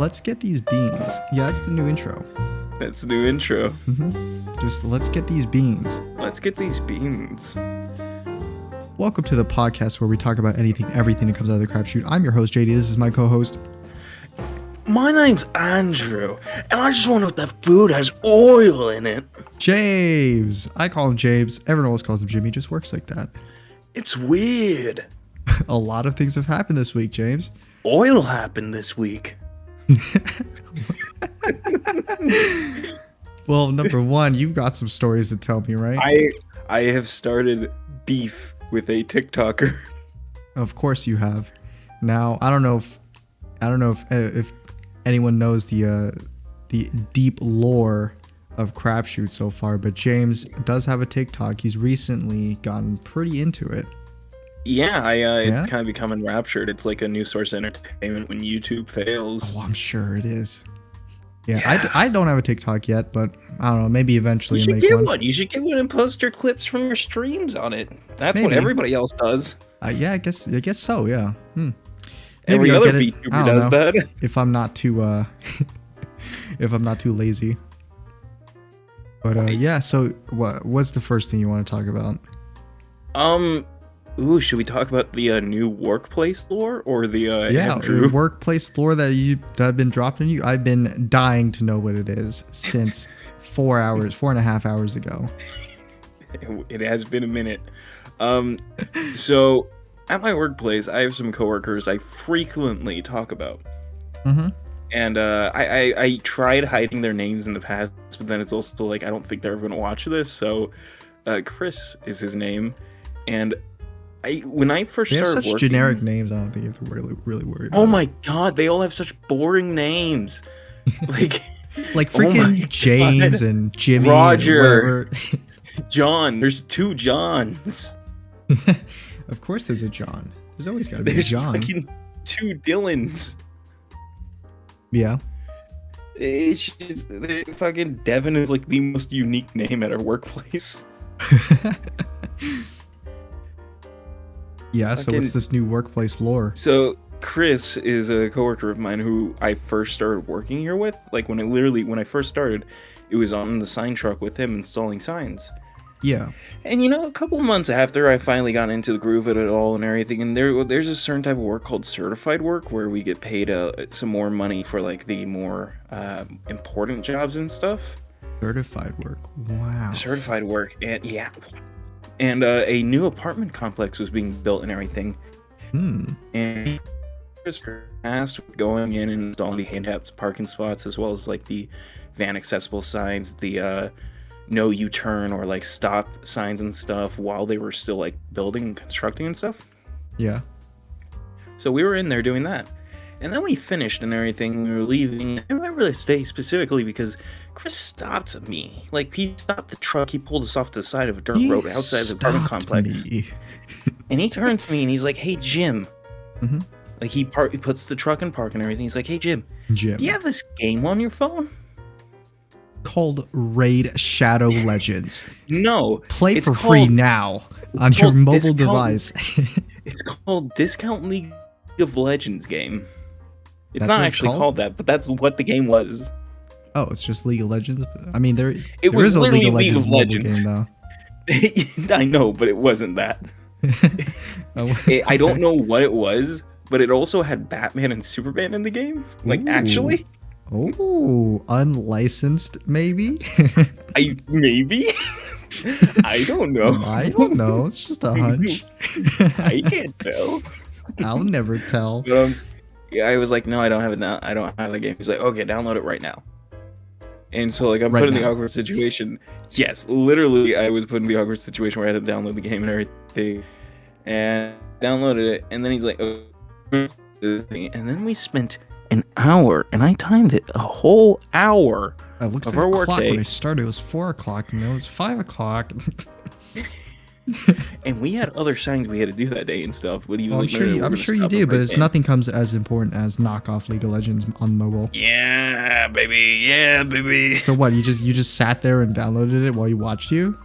let's get these beans. Yeah, that's the new intro. That's the new intro. Just let's get these beans. Let's get these beans. Welcome to the podcast where we talk about anything, everything that comes out of the crapshoot. I'm your host, JD. This is my co-host. My name's Andrew, and I just wonder if that food has oil in it. James. I call him James. Everyone else calls him Jimmy. Just works like that. It's weird. A lot of things have happened this week, James. Oil happened this week. Well, number one, you've got some stories to tell me, right? I have started beef with a TikToker. Of course you have. Now, I don't know if anyone knows the deep lore of crapshoot so far, but James does have a TikTok. He's recently gotten pretty into it. Yeah, it's kind of become enraptured. It's like a new source of entertainment when YouTube fails. Oh, I'm sure it is. Yeah. I don't have a TikTok yet, but I don't know. Maybe eventually you make should get one. one. You should get one and post your clips from your streams on it. That's Maybe. what everybody else does. Yeah, I guess so. Yeah. Every other VTuber does that. If I'm not too lazy. But yeah. So what's the first thing you want to talk about? Should we talk about the new workplace lore or the the workplace lore that have been dropped on you? I've been dying to know what it is since 4.5 hours ago. It has been a minute. So at my workplace, I have some coworkers I frequently talk about. Mm-hmm. And I tried hiding their names in the past, but then it's also like I don't think they're ever gonna watch this. So Chris is his name, and when I first started such working, generic names, I don't think you have to really worry about. Oh my god, they all have such boring names. Like freaking James and Jimmy, Roger, and John. There's two Johns. Of course, there's a John. There's always got to be a John. Fucking two Dylans. Yeah. It's just fucking Devin is like the most unique name at our workplace. Yeah, so what's this new workplace lore? So Chris is a coworker of mine who I first started working here with. Like when I first started, it was on the sign truck with him installing signs. Yeah. And a couple months after I finally got into the groove of it all and everything, and there's a certain type of work called certified work where we get paid some more money for like the more important jobs and stuff. Certified work. Wow. Certified work, and yeah. And a new apartment complex was being built and everything. And he was tasked with going in and installing the handicapped parking spots, as well as like the van accessible signs, the no U-turn or like stop signs and stuff while they were still like building and constructing and stuff. Yeah. So we were in there doing that. And then we finished and everything, we were leaving. I remember this day specifically because Chris stopped me. Like, he stopped the truck, he pulled us off to the side of a dirt road outside the apartment complex. And he turns to me and he's like, "Hey, Jim." Mm-hmm. Like, he puts the truck in park and everything. He's like, "Hey, Jim, do you have this game on your phone?" Called Raid Shadow Legends. No. Play for free now on your mobile device. It's called Discount League of Legends game. It's not actually called that, but that's what the game was. Oh, it's just League of Legends? I mean, there was is a literally League of Legends mobile game, though. I know, but it wasn't that. I don't know what it was, but it also had Batman and Superman in the game. Like, actually. Oh, unlicensed, maybe? Maybe? I don't know. I don't know. It's just a hunch. I can't tell. I'll never tell. But, yeah, I was like, "No, I don't have it now. I don't have the game." He's like, "Okay, download it right now." And so, like, I'm put in the awkward situation. Yes, literally, I was put in the awkward situation where I had to download the game and everything. And downloaded it, and then he's like, "Oh," and then we spent an hour, and I timed it a whole hour. I looked at the clock when I started. It was 4 o'clock, and it was 5 o'clock. And we had other signs we had to do that day and stuff. But he was I'm sure you do, but it's nothing comes as important as knockoff League of Legends on mobile. Yeah, baby. Yeah, baby. So what? You just sat there and downloaded it while you watched you?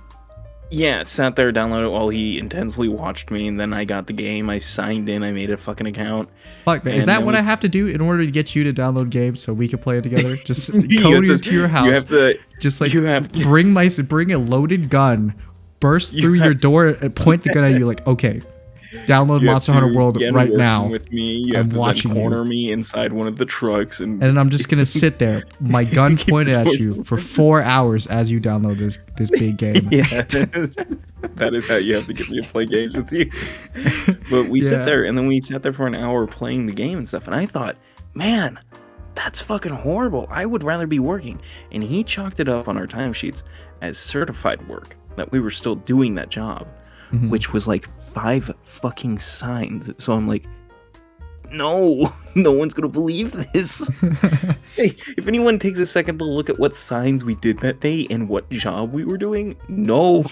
Yeah, sat there, downloaded it while he intensely watched me, and then I got the game. I signed in. I made a fucking account. Fuck, man. Is And that then what we I have to do in order to get you to download games so we can play it together? Just You code have it to your house. You have to. Just like you have to- bring a loaded gun, burst You through your have- door and point the gun at you like, okay, download you have Monster Hunter to World get right working now. with me. You I'm have to watching then you. corner me inside one of the trucks, and And I'm just gonna sit there, my gun pointed at you for 4 hours as you download this big game. yeah, that is how you have to get me to play games with you. But we Yeah. sit there, and then we sat there for an hour playing the game and stuff, and I thought, man, that's fucking horrible. I would rather be working. And he chalked it up on our timesheets as certified work, that we were still doing that job, which was like 5 fucking signs. So I'm like, no one's gonna believe this. Hey, if anyone takes a second to look at what signs we did that day and what job we were doing, no.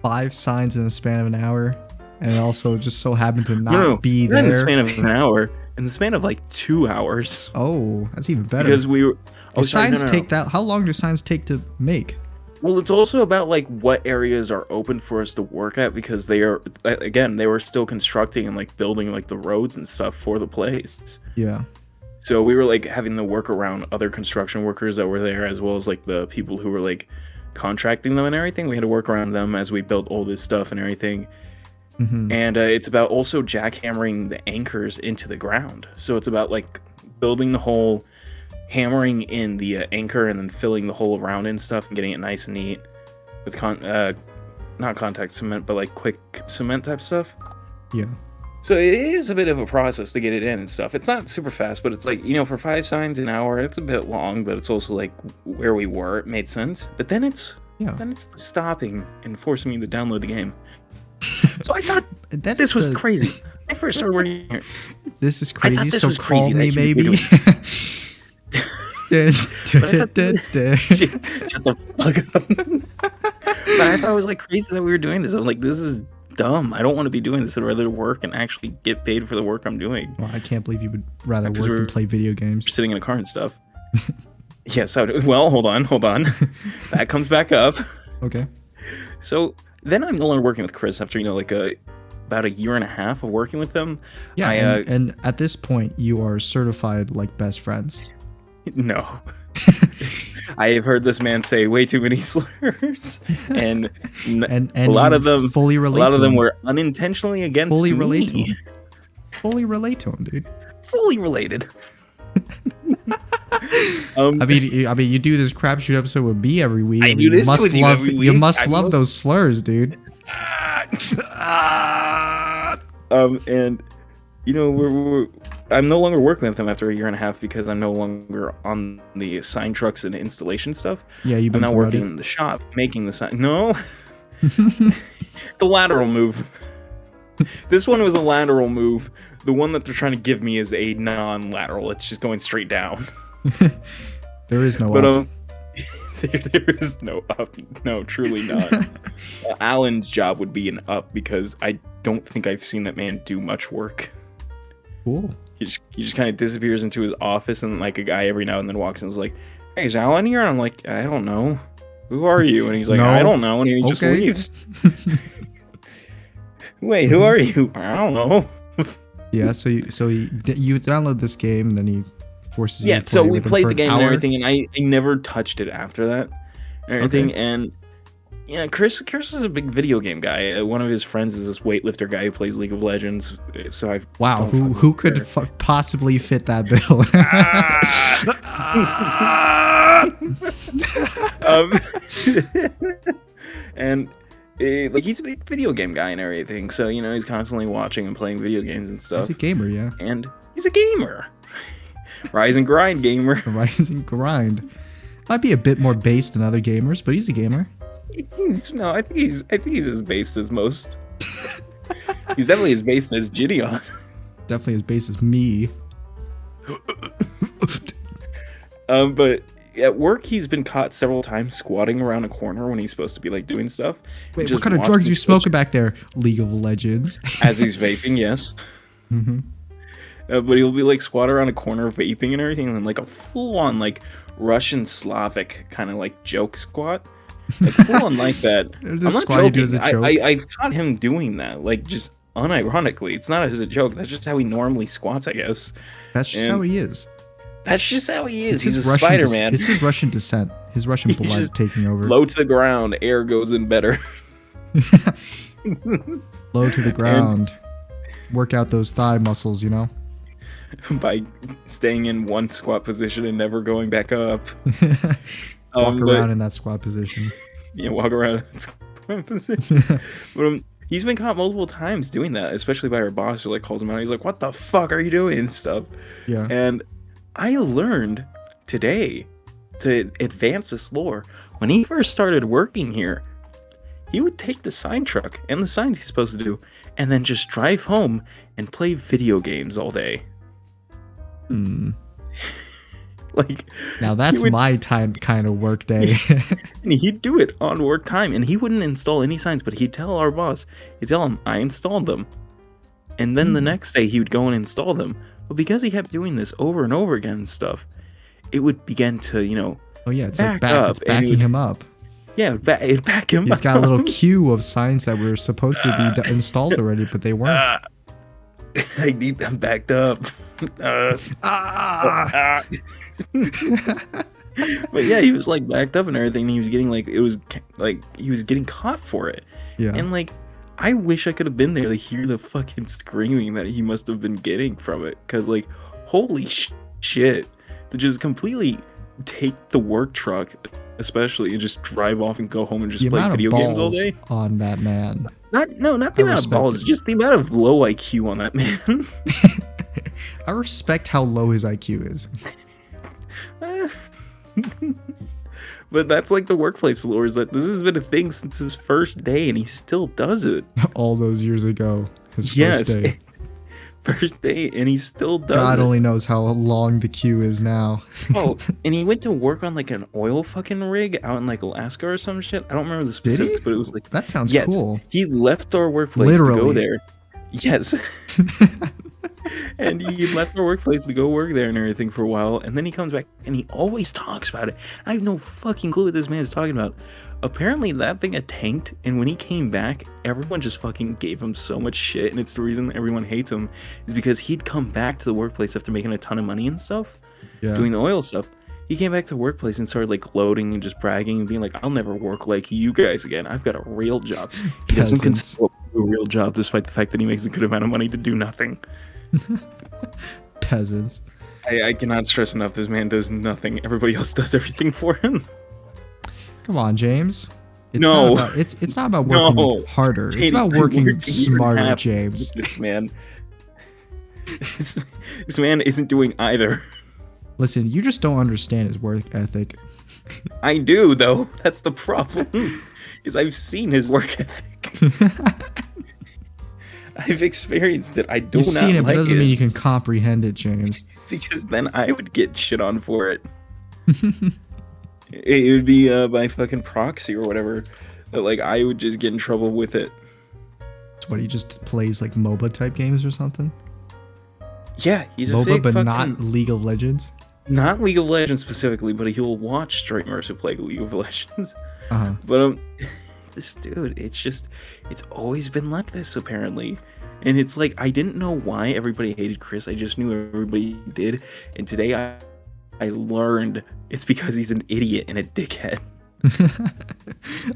5 signs in the span of an hour, and it also just so happened to not No, be not there. in the span of an hour. In the span of like 2 hours. Oh, that's even better. Because we were. Do signs take that? How long do signs take to make? Well, it's also about like what areas are open for us to work at, because they are, again, they were still constructing and like building like the roads and stuff for the place. Yeah. So we were like having to work around other construction workers that were there, as well as like the people who were like contracting them and everything. We had to work around them as we built all this stuff and everything. And it's about also jackhammering the anchors into the ground. So it's about like building the hole, hammering in the anchor, and then filling the hole around and stuff, and getting it nice and neat with not contact cement, but like quick cement type stuff. Yeah. So it is a bit of a process to get it in and stuff. It's not super fast, but it's like, you know, for 5 signs an hour, it's a bit long, but it's also like where we were, it made sense. But then it's the stopping and forcing me to download the game. So I thought this was crazy. When I first started working here, This is I crazy. thought this So was call crazy me that you would be maybe. Shut the fuck up. But I thought it was like crazy that we were doing this. I'm like, this is dumb. I don't want to be doing this. I'd rather work and actually get paid for the work I'm doing. Well, I can't believe you would rather Because work we're and play video games. sitting in a car and stuff. Yes, well, hold on. That comes back up. Okay. So then I'm no longer working with Chris after, you know, like about a year and a half of working with them. Yeah, and at this point, you are certified like best friends. No. I have heard this man say way too many slurs, and And a lot you of them fully relate. a lot to of them him. were unintentionally against fully me. relate to him. Fully relate to him, dude. Fully related. I mean, you do this crapshoot episode with me every week. I do this with you every You week. must love those slurs, dude. And you know, I'm no longer working with them after a year and a half because I'm no longer on the sign trucks and installation stuff. Yeah, you've I'm been now working in the shop making the sign. No, the lateral move. This one was a lateral move. The one that they're trying to give me is a non-lateral. It's just going straight down. There is no But up. there is no up. No, truly not. Alan's job would be an up because I don't think I've seen that man do much work. Cool. He just kind of disappears into his office, and like a guy every now and then walks in and is like, "Hey, is Alan here?" And I'm like, "I don't know. Who are you?" And he's like, No. "I don't know," and he just Okay. leaves. Wait, who are you? I don't know. Yeah, so you download this game and then he forces you Yeah, to play so we with him played for the an game and hour. everything, and I never touched it after that and everything. And yeah, Chris is a big video game guy. One of his friends is this weightlifter guy who plays League of Legends. So I Wow, who could possibly fit that bill? And like he's a big video game guy and everything. So you know he's constantly watching and playing video games and stuff. He's a gamer, yeah. And he's a gamer. Rise and grind gamer. Rising grind. Might be a bit more based than other gamers, but he's a gamer. No, I think he's as based as most. He's definitely as based as Gideon. Definitely as based as me. But at work he's been caught several times squatting around a corner when he's supposed to be like doing stuff. Wait, Just what kind of watching drugs are you Twitch smoking back there? League of Legends. as he's vaping? Yes. Mm-hmm. But he'll be like squat around a corner vaping and everything, and then like a full-on like Russian Slavic kind of like joke squat. like full on like that. I'm This not squad you do joking. as a joke. I've caught him doing that, like just unironically. It's not as a joke. That's just how he normally squats, I guess. That's just how he is. That's just how he is. It's He's a Russian Spider-Man. It's his Russian descent. His Russian He's blood just taking over. Low to the ground, air goes in better. Low to the ground. Work out those thigh muscles, you know? By staying in one squat position and never going back up. Walk around in that squat position. Yeah, walk around in that squat position. But he's been caught multiple times doing that, especially by our boss who like calls him out. He's like, "What the fuck are you doing?" and stuff. Yeah. And I learned today to advance this lore. When he first started working here, he would take the sign truck and the signs he's supposed to do, and then just drive home and play video games all day. Like, now that's my kind of work day. And he'd do it on work time, and he wouldn't install any signs, but he'd tell our boss, he'd tell him, I installed them. And then the next day he would go and install them. But because he kept doing this over and over again and stuff, it would begin to, you know, oh yeah, it's back like up, it's backing him up. Yeah, it'd back him up. He's got a little queue of signs that were supposed to be installed already, but they weren't. I need them backed up. But yeah, he was like backed up and everything, and he was getting like, it was like he was getting caught for it. Yeah. And like, I wish I could have been there to hear the fucking screaming that he must have been getting from it, because like, holy shit, to just completely take the work truck especially and just drive off and go home and just play video games all day on that man. Not the amount of balls, just the amount of low IQ on that man. I respect how low his IQ is. But that's like the workplace lore, is that this has been a thing since his first day, and he still does it. All those years ago, his first day. First day, and he still does God it. only knows how long the queue is now. Oh, and he went to work on like an oil fucking rig out in like Alaska or some shit. I don't remember the specifics, but it was like, that sounds cool. He left our workplace to go there. Yes. And he left our workplace to go work there and everything for a while, and then he comes back and he always talks about it. I have no fucking clue what this man is talking about. Apparently that thing had tanked, and when he came back, everyone just fucking gave him so much shit, and it's the reason everyone hates him is because he'd come back to the workplace after making a ton of money and stuff, doing the oil stuff. He came back to the workplace and started like gloating and just bragging and being like, I'll never work like you guys again. I've got a real job. He doesn't consider a real job despite the fact that he makes a good amount of money to do nothing. Peasants. I cannot stress enough, this man does nothing. Everybody else does everything for him. Come on, James. It's not about working harder. It's about working smarter, James. This man. This man isn't doing either. Listen, you just don't understand his work ethic. I do, though. That's the problem. Is I've seen his work ethic. I've experienced it. You've seen it, but it doesn't mean you can comprehend it, James. Because then I would get shit on for it. It would be by fucking proxy or whatever. But, like, I would just get in trouble with it. So what, he just plays like MOBA type games or something? Yeah, he's MOBA, a fake but fucking... not League of Legends? Not League of Legends specifically, but he'll watch streamers who play League of Legends. Uh-huh. But this dude, it's always been like this apparently. And it's like, I didn't know why everybody hated Chris. I just knew everybody did. And today I learned it's because he's an idiot and a dickhead.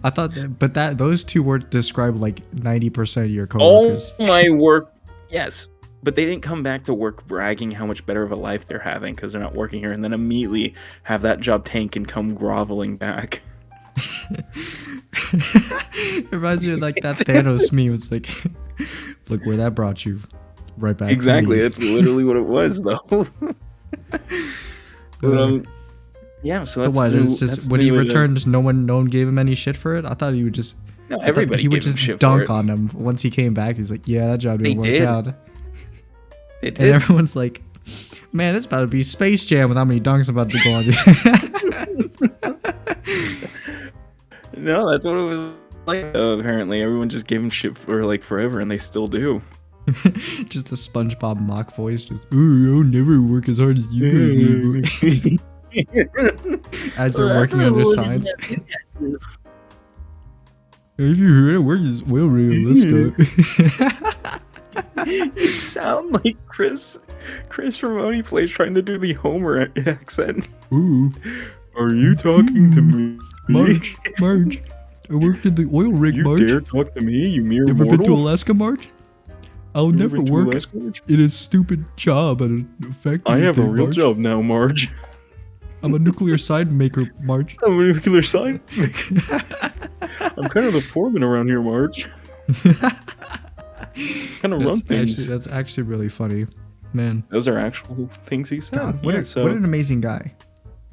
I thought those two words describe like 90% of your coworkers. Oh my work. Yes. But they didn't come back to work bragging how much better of a life they're having because they're not working here, and then immediately have that job tank and come groveling back. It reminds me of like that Thanos meme. It's like, look where that brought you. Right back. Exactly. That's literally what it was, though. But, yeah. So that's what? It's just when he returned, just no one gave him any shit for it. I thought he would just. No, everybody. He would just dunk on him once he came back. He's like, yeah, that job didn't work out. It did. And everyone's like, man, this is about to be Space Jam with how many dunks I'm about to go on. No, that's what it was like. Apparently, everyone just gave him shit for like forever, and they still do. Just the SpongeBob mock voice, just, ooh, I'll never work as hard as you guys do. As they're working on their signs. Have you heard it? We're just well realistic. You sound like Chris Ramone plays trying to do the Homer accent. Ooh. Are you talking to me? Marge. I worked in the oil rig, You Marge. dare talk to me, you mere You ever mortal? been to Alaska, Marge? I'll never been to work Alaska, Marge? in a stupid job at a factory. I have a real Marge. job now, Marge. I'm a nuclear side maker, Marge. I'm a nuclear side. I'm kind of the foreman around here, Marge. Kind of run things. That's actually really funny, man. Those are actual things he said. God, what an amazing guy.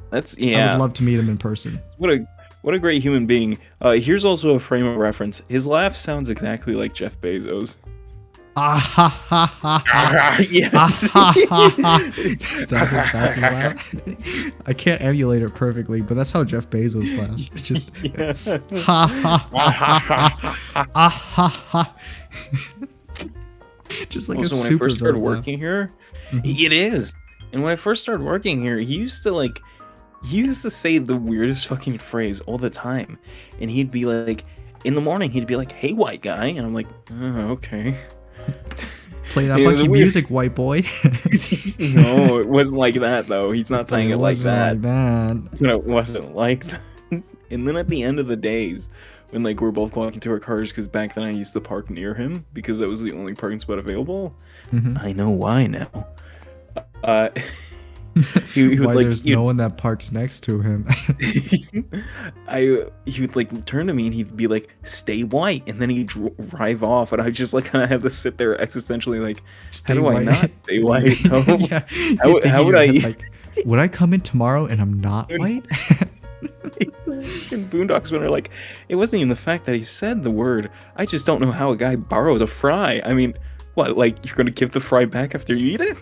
That's I would love to meet him in person. What a great human being. Here's also a frame of reference. His laugh sounds exactly like Jeff Bezos. Ah ha ha ha ha. Yes. Ah, ha, ha, ha. That's his laugh. I can't emulate it perfectly, but that's how Jeff Bezos laughs. It's just ha ha ha ha ha ah, ha ha. Just like also, a when I super first started laugh. working here, it is. And when I first started working here, he used to say the weirdest fucking phrase all the time. And he'd be like, in the morning, he'd be like, "Hey, white guy," and I'm like, "Oh, okay." Play that fucking music, white boy. No, it wasn't like that though. He's not saying it like that. that. It wasn't like that. And then at the end of the days, when like we're both walking to our cars, because back then I used to park near him because that was the only parking spot available. I know why now. He would why like there's no one that parks next to him. he would like turn to me and he'd be like, "Stay white," and then he'd drive off, and I just like kind of have to sit there existentially like, Stay how do white. I not stay white? No. Yeah, how would I? Like, would I come in tomorrow and I'm not white? In Boondocks, when they're like, it wasn't even the fact that he said the word. I just don't know how a guy borrows a fry. I mean, what? Like you're gonna give the fry back after you eat it?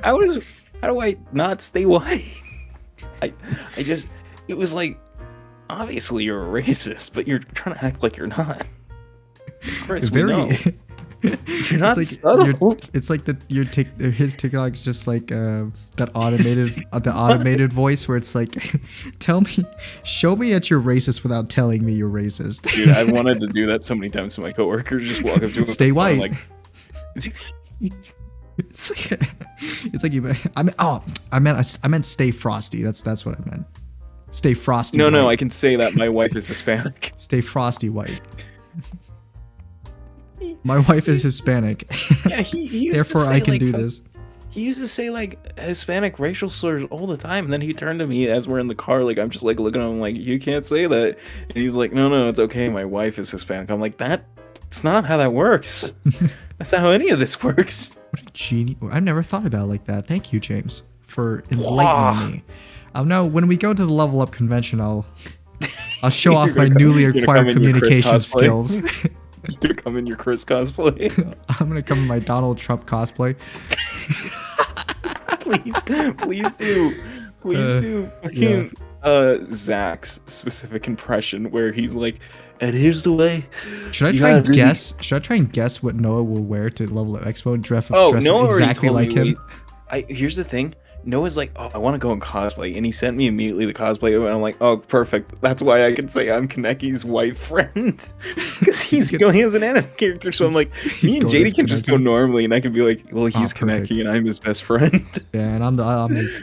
How do I not stay white? I just, it was like, obviously you're a racist, but you're trying to act like you're not. Chris, we know. You're not subtle. It's like his TikTok's just like that automated voice where it's like, show me that you're racist without telling me you're racist. Dude, I've wanted to do that so many times to my coworkers. Just walk up to them. Stay white. Like, it's like you. I meant stay frosty. That's what I meant. Stay frosty. No, I can say that my wife is Hispanic. Stay frosty white. My wife is Hispanic. Yeah, he used therefore to say, I can like, do this. He used to say like Hispanic racial slurs all the time, and then he turned to me as we're in the car, like I'm just like looking at him like, "You can't say that," and he's like, "No, it's okay. My wife is Hispanic." I'm like, "That's not how that works. That's not how any of this works." What a genius! I've never thought about it like that. Thank you, James, for enlightening me. Now, when we go to the Level Up convention, I'll show off my newly acquired communication skills. You're gonna come in your Chris cosplay. I'm gonna come in my Donald Trump cosplay. Please do. Fucking Zach's specific impression where he's like, "And here's the way." Should I try and guess? Should I try and guess what Noah will wear to Level Up Expo and dress Noah exactly like him? Here's the thing. Noah's like, "Oh, I want to go in cosplay," and he sent me immediately the cosplay, and I'm like, "Oh, perfect. That's why I can say I'm Kaneki's white friend, because he's going as an anime character." So I'm like, me and JD can just go normally, and I can be like, "Well, he's Kaneki, and I'm his best friend." Yeah, and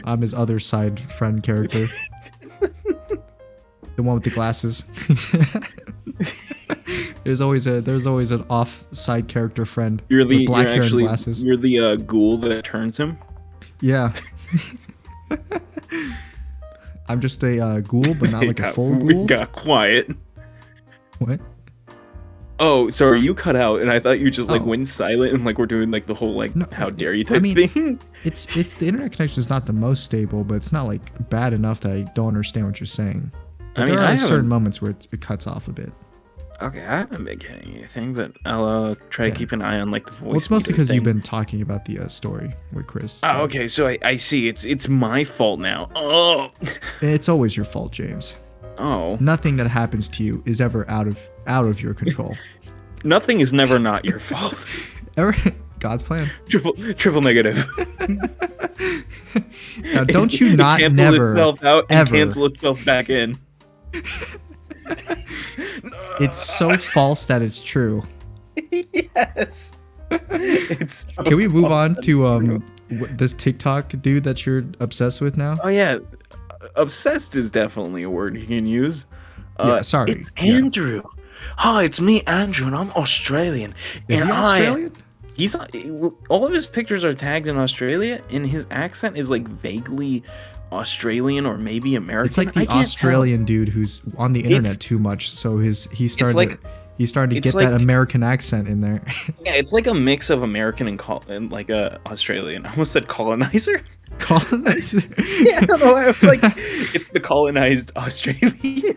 I'm his other side friend character, the one with the glasses. There's always an off side character friend with black hair and glasses. You're the ghoul that turns him. Yeah. I'm just a ghoul, but not like a full ghoul. Got quiet. What? Oh, sorry, you cut out, and I thought you just like went silent, and like we're doing like the whole like how dare you type thing. It's the internet connection is not the most stable, but it's not like bad enough that I don't understand what you're saying. But there are certain moments where it cuts off a bit. Okay, I haven't been getting anything, but I'll try to keep an eye on like the voice. Well, it's mostly because you've been talking about the story with Chris. So. Oh, okay, so I see. It's my fault now. Oh, it's always your fault, James. Oh, nothing that happens to you is ever out of your control. Nothing is never not your fault. God's plan. Triple negative. Now, don't you not cancel never itself out and ever cancel itself back in. It's so false that it's true. Yes. It's so Can we move on false to that it's true. this TikTok dude that you're obsessed with now? Oh yeah, obsessed is definitely a word you can use. Yeah, sorry. It's Andrew. Hi, it's me, Andrew, and I'm Australian. Is and he Australian? He's all of his pictures are tagged in Australia, and his accent is like vaguely Australian or maybe American. It's like the Australian dude who's on the internet too much, so he's starting to get that American accent in there. Yeah, it's like a mix of American and like a Australian. I almost said colonizer. Colonizer. Yeah, I don't know. I was like, it's the colonized Australian.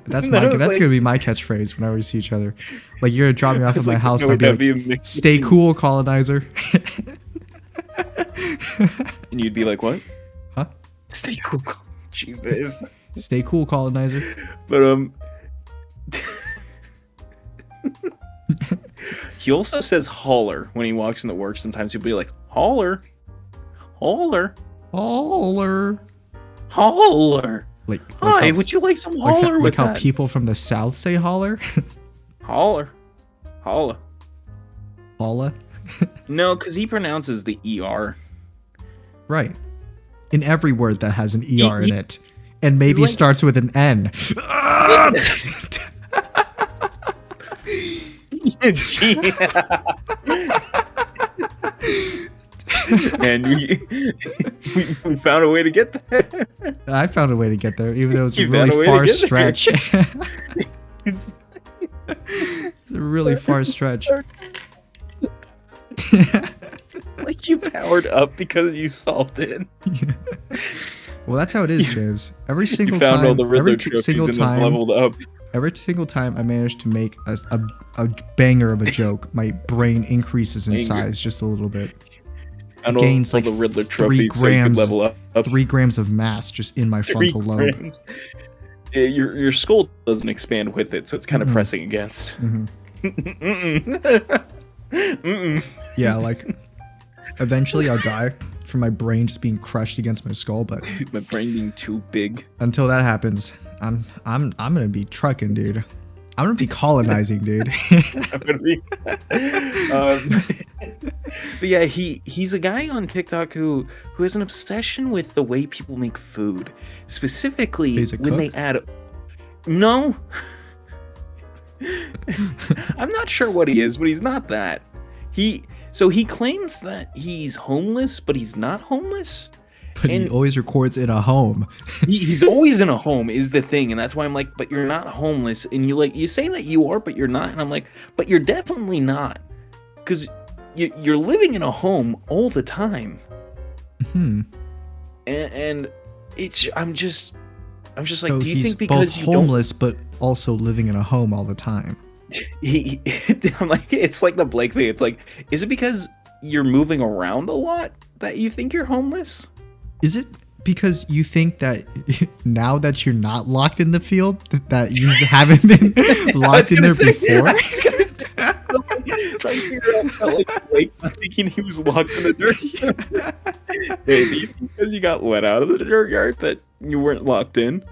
That's gonna be my catchphrase whenever we see each other. Like you're gonna drop me off at my house and I'll be like, "Stay cool, colonizer." And you'd be like, "What? Huh? Stay cool, Jesus." Stay cool, colonizer. But he also says holler when he walks into work. Sometimes he'll be like, "Holler, holler, holler, holler." Like hi, would you like some holler? Like how people from the South say holler? Holler, holla, holla. No, because he pronounces the ER. Right. In every word that has an ER in it, and maybe like, starts with an N. And we found a way to get there. I found a way to get there, even though it's a really far stretch. It's a really far stretch. It's like you powered up because you solved it. Yeah. Well, that's how it is, James. Every single you found time, all the Riddler leveled up. Every single time I manage to make a banger of a joke, my brain increases in size just a little bit. Gains like the Riddler trophies 3 grams, so you could level up. 3 grams of mass just in my frontal lobe. Your skull doesn't expand with it, so it's kind of pressing against. Yeah, like eventually I'll die from my brain just being crushed against my skull, but my brain being too big. Until that happens, I'm gonna be trucking, dude. I'm gonna be colonizing, dude. I'm gonna be. But yeah, he's a guy on TikTok who has an obsession with the way people make food, specifically when they add. No, I'm not sure what he is, but he's not that. He claims that he's homeless, but he's not homeless. But he always records in a home. He's always in a home is the thing, and that's why I'm like, but you're not homeless, and you say that you are, but you're not, and I'm like, but you're definitely not, because you're living in a home all the time. And I'm just like, so do you think because both homeless but also living in a home all the time? I'm like, it's like the Blake thing. It's like, is it because you're moving around a lot that you think you're homeless? Is it because you think that now that you're not locked in the field, that you haven't been locked in there before? Trying to figure out how, like, Blake thinking he was locked in the dirt. Hey, do you think because you got let out of the dirt yard that you weren't locked in?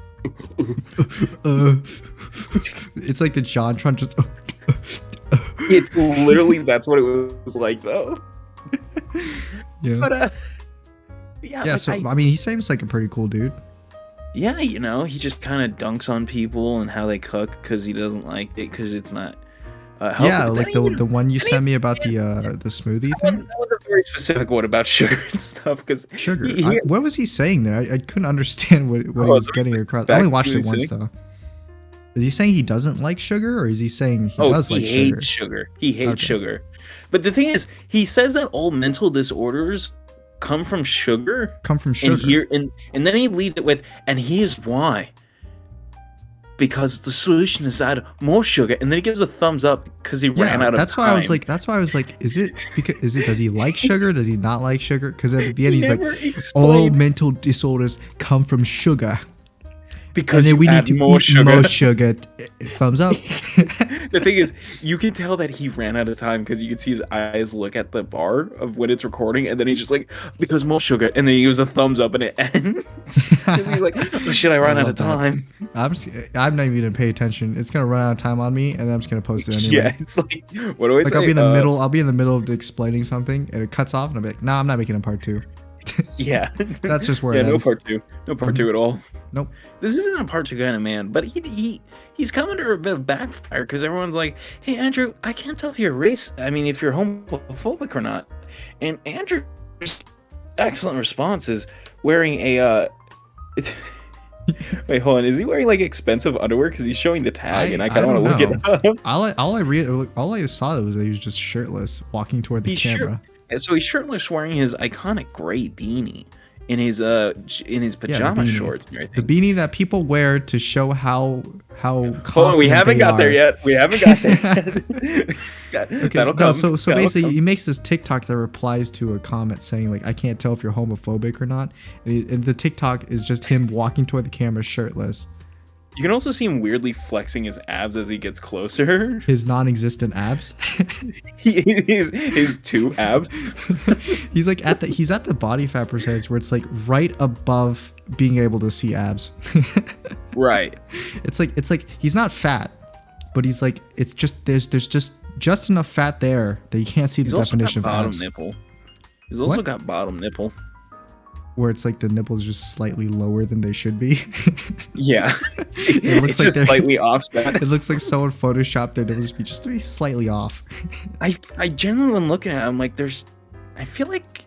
It's like the JonTron just. It's literally that's what it was like, though. Yeah. But yeah. Like, so I mean, he seems like a pretty cool dude. Yeah, you know, he just kind of dunks on people and how they cook because he doesn't like it because it's not. Healthy. Yeah, like the one you sent me about the smoothie thing. That was a very specific one about sugar and stuff. Because sugar. What was he saying there? I couldn't understand what he was getting across. I only watched it once though. Is he saying he doesn't like sugar, or is he saying he does like sugar? He hates sugar. He hates sugar. But the thing is, he says that all mental disorders come from sugar. And then he leads it with, and here's why. Because the solution is add more sugar, and then he gives a thumbs up because he ran out of time. That's why I was like, is it does he like sugar? Does he not like sugar? Because at the beginning he's like, all mental disorders come from sugar. Because then we need to more eat sugar. more sugar. Thumbs up. The thing is, you can tell that he ran out of time because you can see his eyes look at the bar of when it's recording, and then he's just like, because more sugar, and then he gives a thumbs up, and it ends. He's like, oh shit, I ran out of time. I'm not even gonna pay attention. It's gonna run out of time on me, and then I'm just gonna post it anyway. Yeah, it's like, what do I say? I'll be in the middle. I'll be in the middle of explaining something, and it cuts off, and I'll be like, "Nah, I'm not making a part 2." Yeah, That's just where it no ends. part 2, no part 2 at all. Nope. This isn't a part 2 kind of man, but he's come under a bit of backfire because everyone's like, hey Andrew, I can't tell if you're if you're homophobic or not. And Andrew's excellent response is wearing a wait, hold on, is he wearing like expensive underwear? Because he's showing the tag, and I kind of want to look it up. All I saw was that he was just shirtless, walking toward the camera. So he's shirtless, wearing his iconic gray beanie in his pajama shorts and everything. The beanie that people wear to show how confident Hold on, we haven't got there yet. Okay, so basically, he makes this TikTok that replies to a comment saying like, "I can't tell if you're homophobic or not," and the TikTok is just him walking toward the camera shirtless. You can also see him weirdly flexing his abs as he gets closer. His non-existent abs. his 2 abs. He's at the body fat percentage where it's like right above being able to see abs. Right. It's like he's not fat, but he's like, it's just there's just enough fat there that you can't see the definition of abs. Nipple. He's also got bottom nipple. Where it's like the nipples just slightly lower than they should be. Yeah. It looks it's just slightly offset. It looks like someone photoshopped their nipples to be slightly off. I genuinely, when looking at it, I'm like, I feel like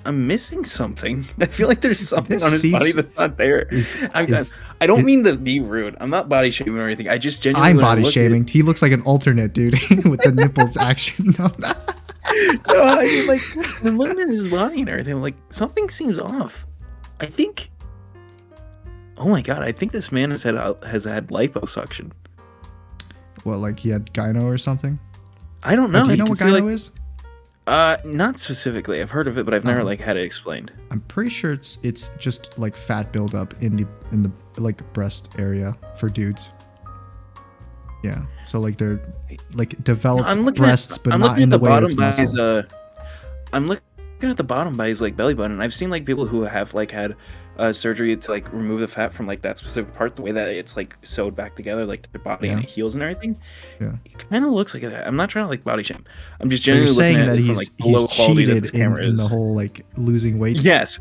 I'm missing something. I feel like there's something on his body that's not there. I don't mean to be rude. I'm not body shaming or anything. I just genuinely. I'm body shaming. He looks like an alternate dude with the nipples action. No. No, I mean, like, I'm looking at his body and everything. I'm like, something seems off. I think. Oh my god! I think this man has had liposuction. What, like he had gyno or something? I don't know. Do you know what gyno is? Not specifically. I've heard of it, but I've never had it explained. I'm pretty sure it's just like fat buildup in the like breast area for dudes. Yeah, so like they're like developed breasts, but not in the way it's muscle. I'm looking at the bottom by his like belly button, and I've seen like people who have like had surgery to like remove the fat from like that specific part, the way that it's like sewed back together, like their body and it heals and everything. Yeah, it kind of looks like that. I'm not trying to like body shame. I'm just genuinely looking at it from like the he's low quality that this cheated camera in is. the whole like losing weight. Yes.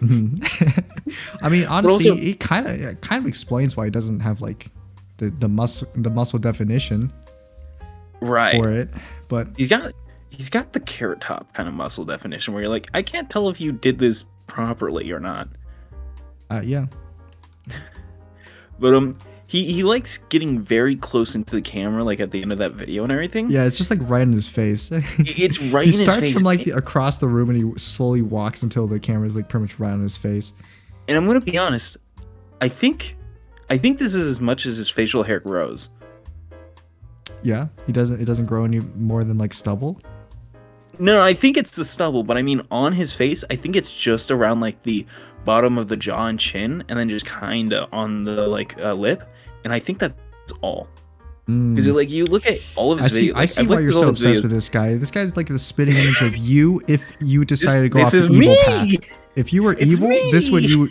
I mean, honestly, it kind of explains why he doesn't have like the muscle definition right for it, but he's got the carrot top kind of muscle definition where you're like, I can't tell if you did this properly or not. Yeah. But he likes getting very close into the camera, like at the end of that video and everything. Yeah, it's just like right in his face. It's right in his face. He starts from like across the room and he slowly walks until the camera's like pretty much right on his face. And I'm gonna be honest, I think this is as much as his facial hair grows. Yeah, it doesn't grow any more than like stubble. No, I think it's the stubble, but I mean on his face, I think it's just around like the bottom of the jaw and chin, and then just kind of on the like lip, and I think that's all. Because like you look at all of his videos. I see why you're so obsessed with this guy. This guy's like the spitting image of you if you decided to go off the evil path. If you were evil, this would you.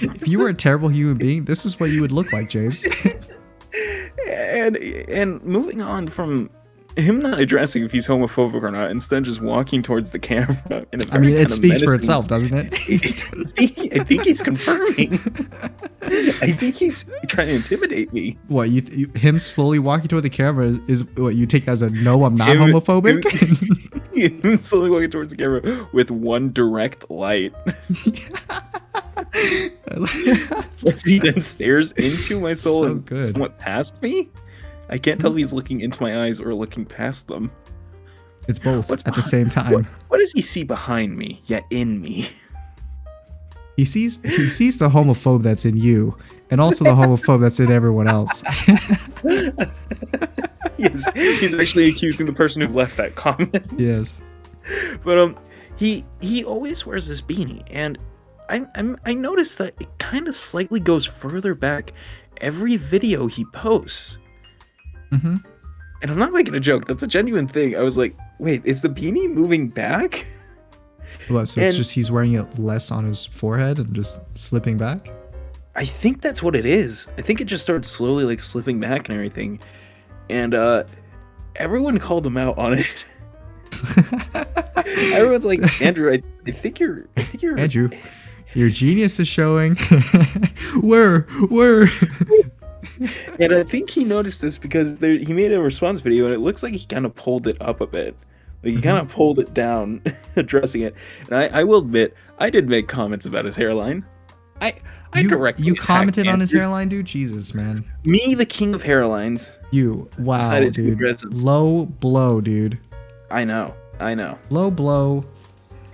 If you were a terrible human being, this is what you would look like, James. And moving on from him not addressing if he's homophobic or not, instead just walking towards the camera. It speaks for itself, doesn't it? I think he's confirming. I think he's trying to intimidate me. What, him slowly walking toward the camera is what you take as a no, I'm not homophobic? Him slowly walking towards the camera with one direct light. As he then stares into my soul and somewhat past me. I can't tell if he's looking into my eyes or looking past them. It's both at the same time. What does he see behind me, yet in me? He sees the homophobe that's in you, and also the homophobe that's in everyone else. Yes, he's actually accusing the person who left that comment. Yes. But he always wears this beanie, and I noticed that it kind of slightly goes further back every video he posts. Mm-hmm. And I'm not making a joke. That's a genuine thing. I was like, wait, is the beanie moving back? What? So it's just he's wearing it less on his forehead and just slipping back? I think that's what it is. I think it just started slowly like slipping back and everything. And everyone called him out on it. Everyone's like, Andrew, I think you're Andrew, your genius is showing. Where? And I think he noticed this because he made a response video and it looks like he kind of pulled it up a bit. Like he kind of pulled it down, addressing it. And I will admit, I did make comments about his hairline. I directly you commented attacked on his Andrew. hairline, dude? Jesus, man. Me, the king of hairlines. Wow, decided to dude. address it. Low blow, dude. I know. Low blow,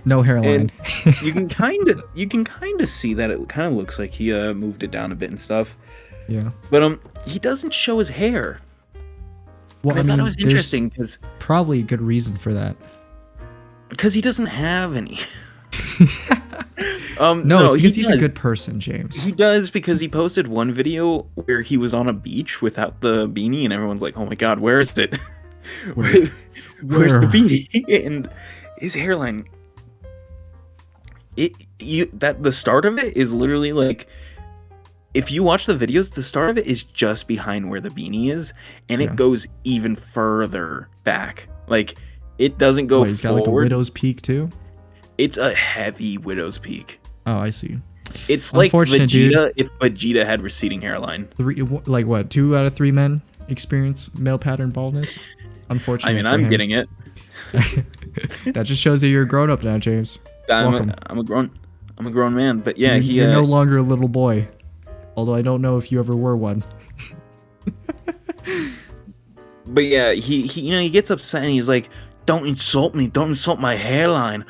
no hairline. And you can kind of see that it kind of looks like he moved it down a bit and stuff. Yeah. But he doesn't show his hair. Well, I thought it was interesting because probably a good reason for that. Because he doesn't have any. No, it's because he's a good person, James. He does, because he posted one video where he was on a beach without the beanie, and everyone's like, "Oh my god, where is it? Where's the beanie?" And his hairline. The start of it is literally like, if you watch the videos, the start of it is just behind where the beanie is, and it goes even further back. Like, it doesn't go forward. He's got like a widow's peak too? It's a heavy widow's peak. Oh, I see. It's like Vegeta if Vegeta had receding hairline. 2 out of 3 men experience male pattern baldness? Unfortunately. I mean, I'm getting it. That just shows that you're a grown up now, James. I'm a grown man, but yeah, you're no longer a little boy. Although I don't know if you ever were one. But yeah, he gets upset and he's like, "Don't insult me. Don't insult my hairline.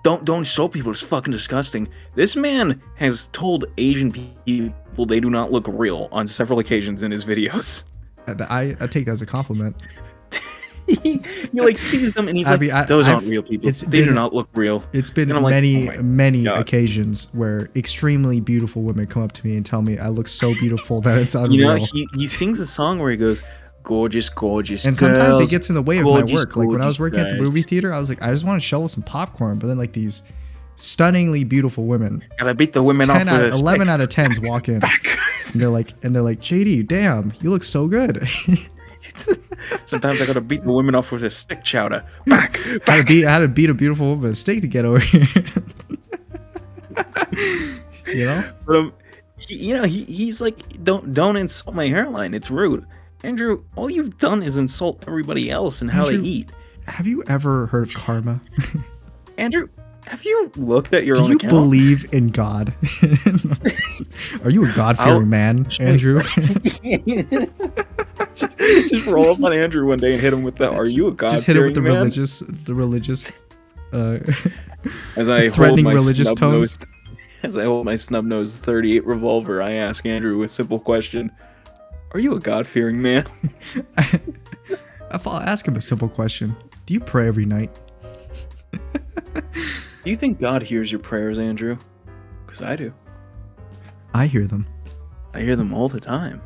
Don't insult people. It's fucking disgusting." This man has told Asian people they do not look real on several occasions in his videos. I take that as a compliment. he like sees them and he's those aren't real people. They do not look real. It's been many occasions where extremely beautiful women come up to me and tell me I look so beautiful that it's unreal. He sings a song where he goes, "Gorgeous, gorgeous," and girls, sometimes it gets in the way of my work. Like when I was working guys. at the movie theater, I was like, I just want to shovel some popcorn, but then like these stunningly beautiful women, gotta beat the women off with 11 out of 10s walk in, and they're like, JD, damn, you look so good. Sometimes I gotta beat the women off with a stick chowder. Back. I had to beat a beautiful woman with a stick to get over here. You know? But he's like, don't insult my hairline. It's rude. Andrew, all you've done is insult everybody else and how they eat. Have you ever heard of karma? Andrew, have you looked at your own account? Do you believe in God? Are you a God-fearing man, Andrew? just roll up on Andrew one day and hit him with the, "Are you a God-fearing man?" Just hit him with the religious as I threatening religious tones. As I hold my snub-nosed .38 revolver, I ask Andrew a simple question: "Are you a God-fearing man?" I'll ask him a simple question: do you pray every night? Do you think God hears your prayers, Andrew? Because I do. I hear them. I hear them all the time.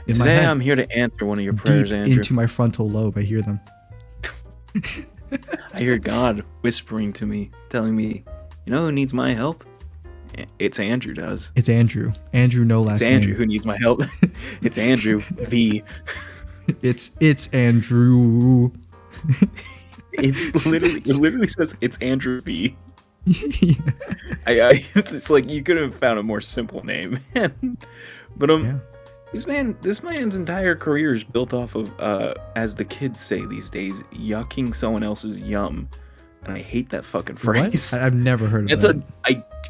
In my Today head, I'm here to answer one of your prayers, deep Andrew. into my frontal lobe, I hear them. I hear God whispering to me, telling me, "You know who needs my help? It's Andrew does." It's Andrew. Andrew, no last name. It's Andrew who needs my help. It's Andrew V. It's Andrew. It literally says it's Andrew V. It's like you could have found a more simple name. But yeah. This man's entire career is built off of as the kids say these days, yucking someone else's yum. And I hate that fucking phrase. What? I've never heard of that.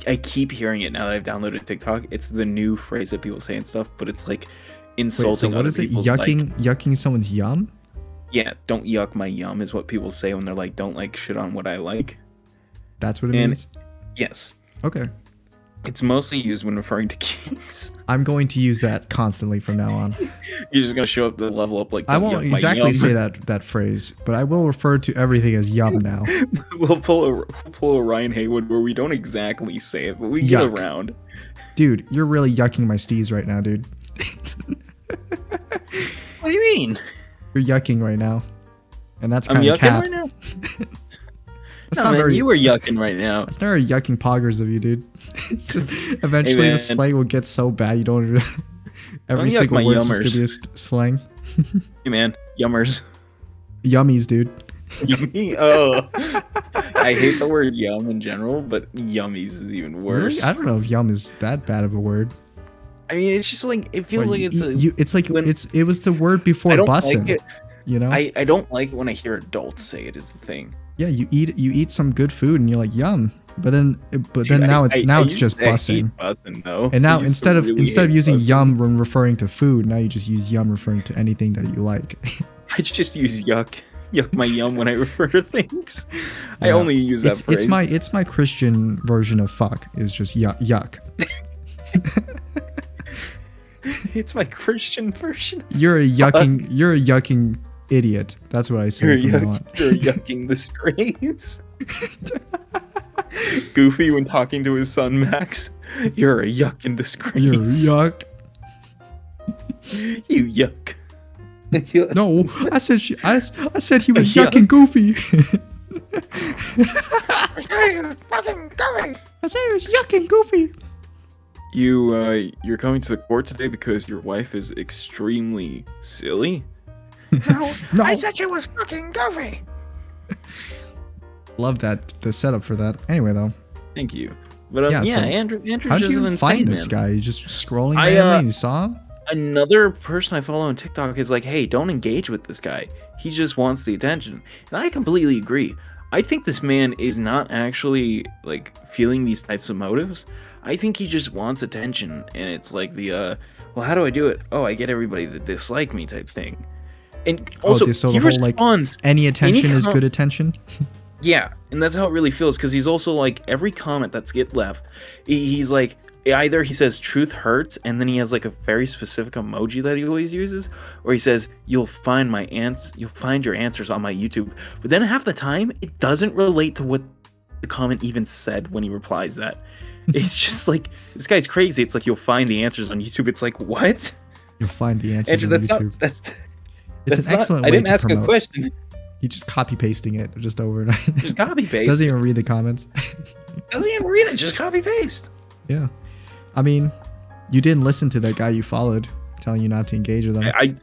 I keep hearing it now that I've downloaded TikTok. It's the new phrase that people say and stuff, but it's like insulting other people's yucking someone's yum? Yeah, "Don't yuck my yum" is what people say when they're like, "Don't like shit on what I like." That's what it means? Yes. Okay. It's mostly used when referring to kings. I'm going to use that constantly from now on. You're just gonna show up to level up like. I won't exactly say that phrase, but I will refer to everything as yum now. We'll pull a Ryan Haywood where we don't exactly say it, but we get around. Dude, you're really yucking my steez right now, dude. What do you mean? You're yucking right now, and that's kind of cap. Right now? No, man, you were yucking right now. It's never yucking poggers of you, dude. It's just, eventually the slang will get so bad you don't even... Every single word is just gonna be a slang. Hey man, yummers. Yummies, dude. Yummy? Oh. I hate the word yum in general, but yummies is even worse. Really? I don't know if yum is that bad of a word. I mean, it's just like, it feels like it's it was the word before bussin'. Like you know? I don't like it when I hear adults say it is the thing. Yeah, you eat some good food and you're like yum, but then now it's just bussin'. And now instead of using yum when referring to food, now you just use yum referring to anything that you like. I just use yuck my yum when I refer to things. Yeah. I only use that phrase. It's my Christian version of fuck is just yuck. It's my Christian version. You're a yucking idiot. That's what I say. You're a yucking disgrace. Goofy when talking to his son Max. You're a yucking disgrace. You're a yuck. You yuck. No, I said he was yucking Goofy. I said he was yucking Goofy. You're coming to the court today because your wife is extremely silly? No, I said she was fucking goofy. Love the setup for that. Anyway, though. Thank you. But so Andrew's how did you find this guy? You just scrolling randomly and you saw him? Another person I follow on TikTok is like, hey, don't engage with this guy. He just wants the attention. And I completely agree. I think this man is not actually like feeling these types of motives. I think he just wants attention, and it's like the well, how do I do it? Oh, I get everybody to dislike me type thing. And also, he responds. Any attention is good attention. Yeah, and that's how it really feels, because he's also like, every comment that's get left, he's like, either he says truth hurts, and then he has like a very specific emoji that he always uses, or he says you'll find your answers on my YouTube. But then half the time, it doesn't relate to what the comment even said when he replies that. It's just like, this guy's crazy. It's like, you'll find the answers on YouTube. It's like, what? You'll find the answers on YouTube. It's an excellent way to promote. I didn't ask a question. He's just copy pasting it just over and over. Just copy paste. Doesn't even read the comments. Doesn't even read it. Just copy paste. Yeah. I mean, you didn't listen to that guy you followed telling you not to engage with him. I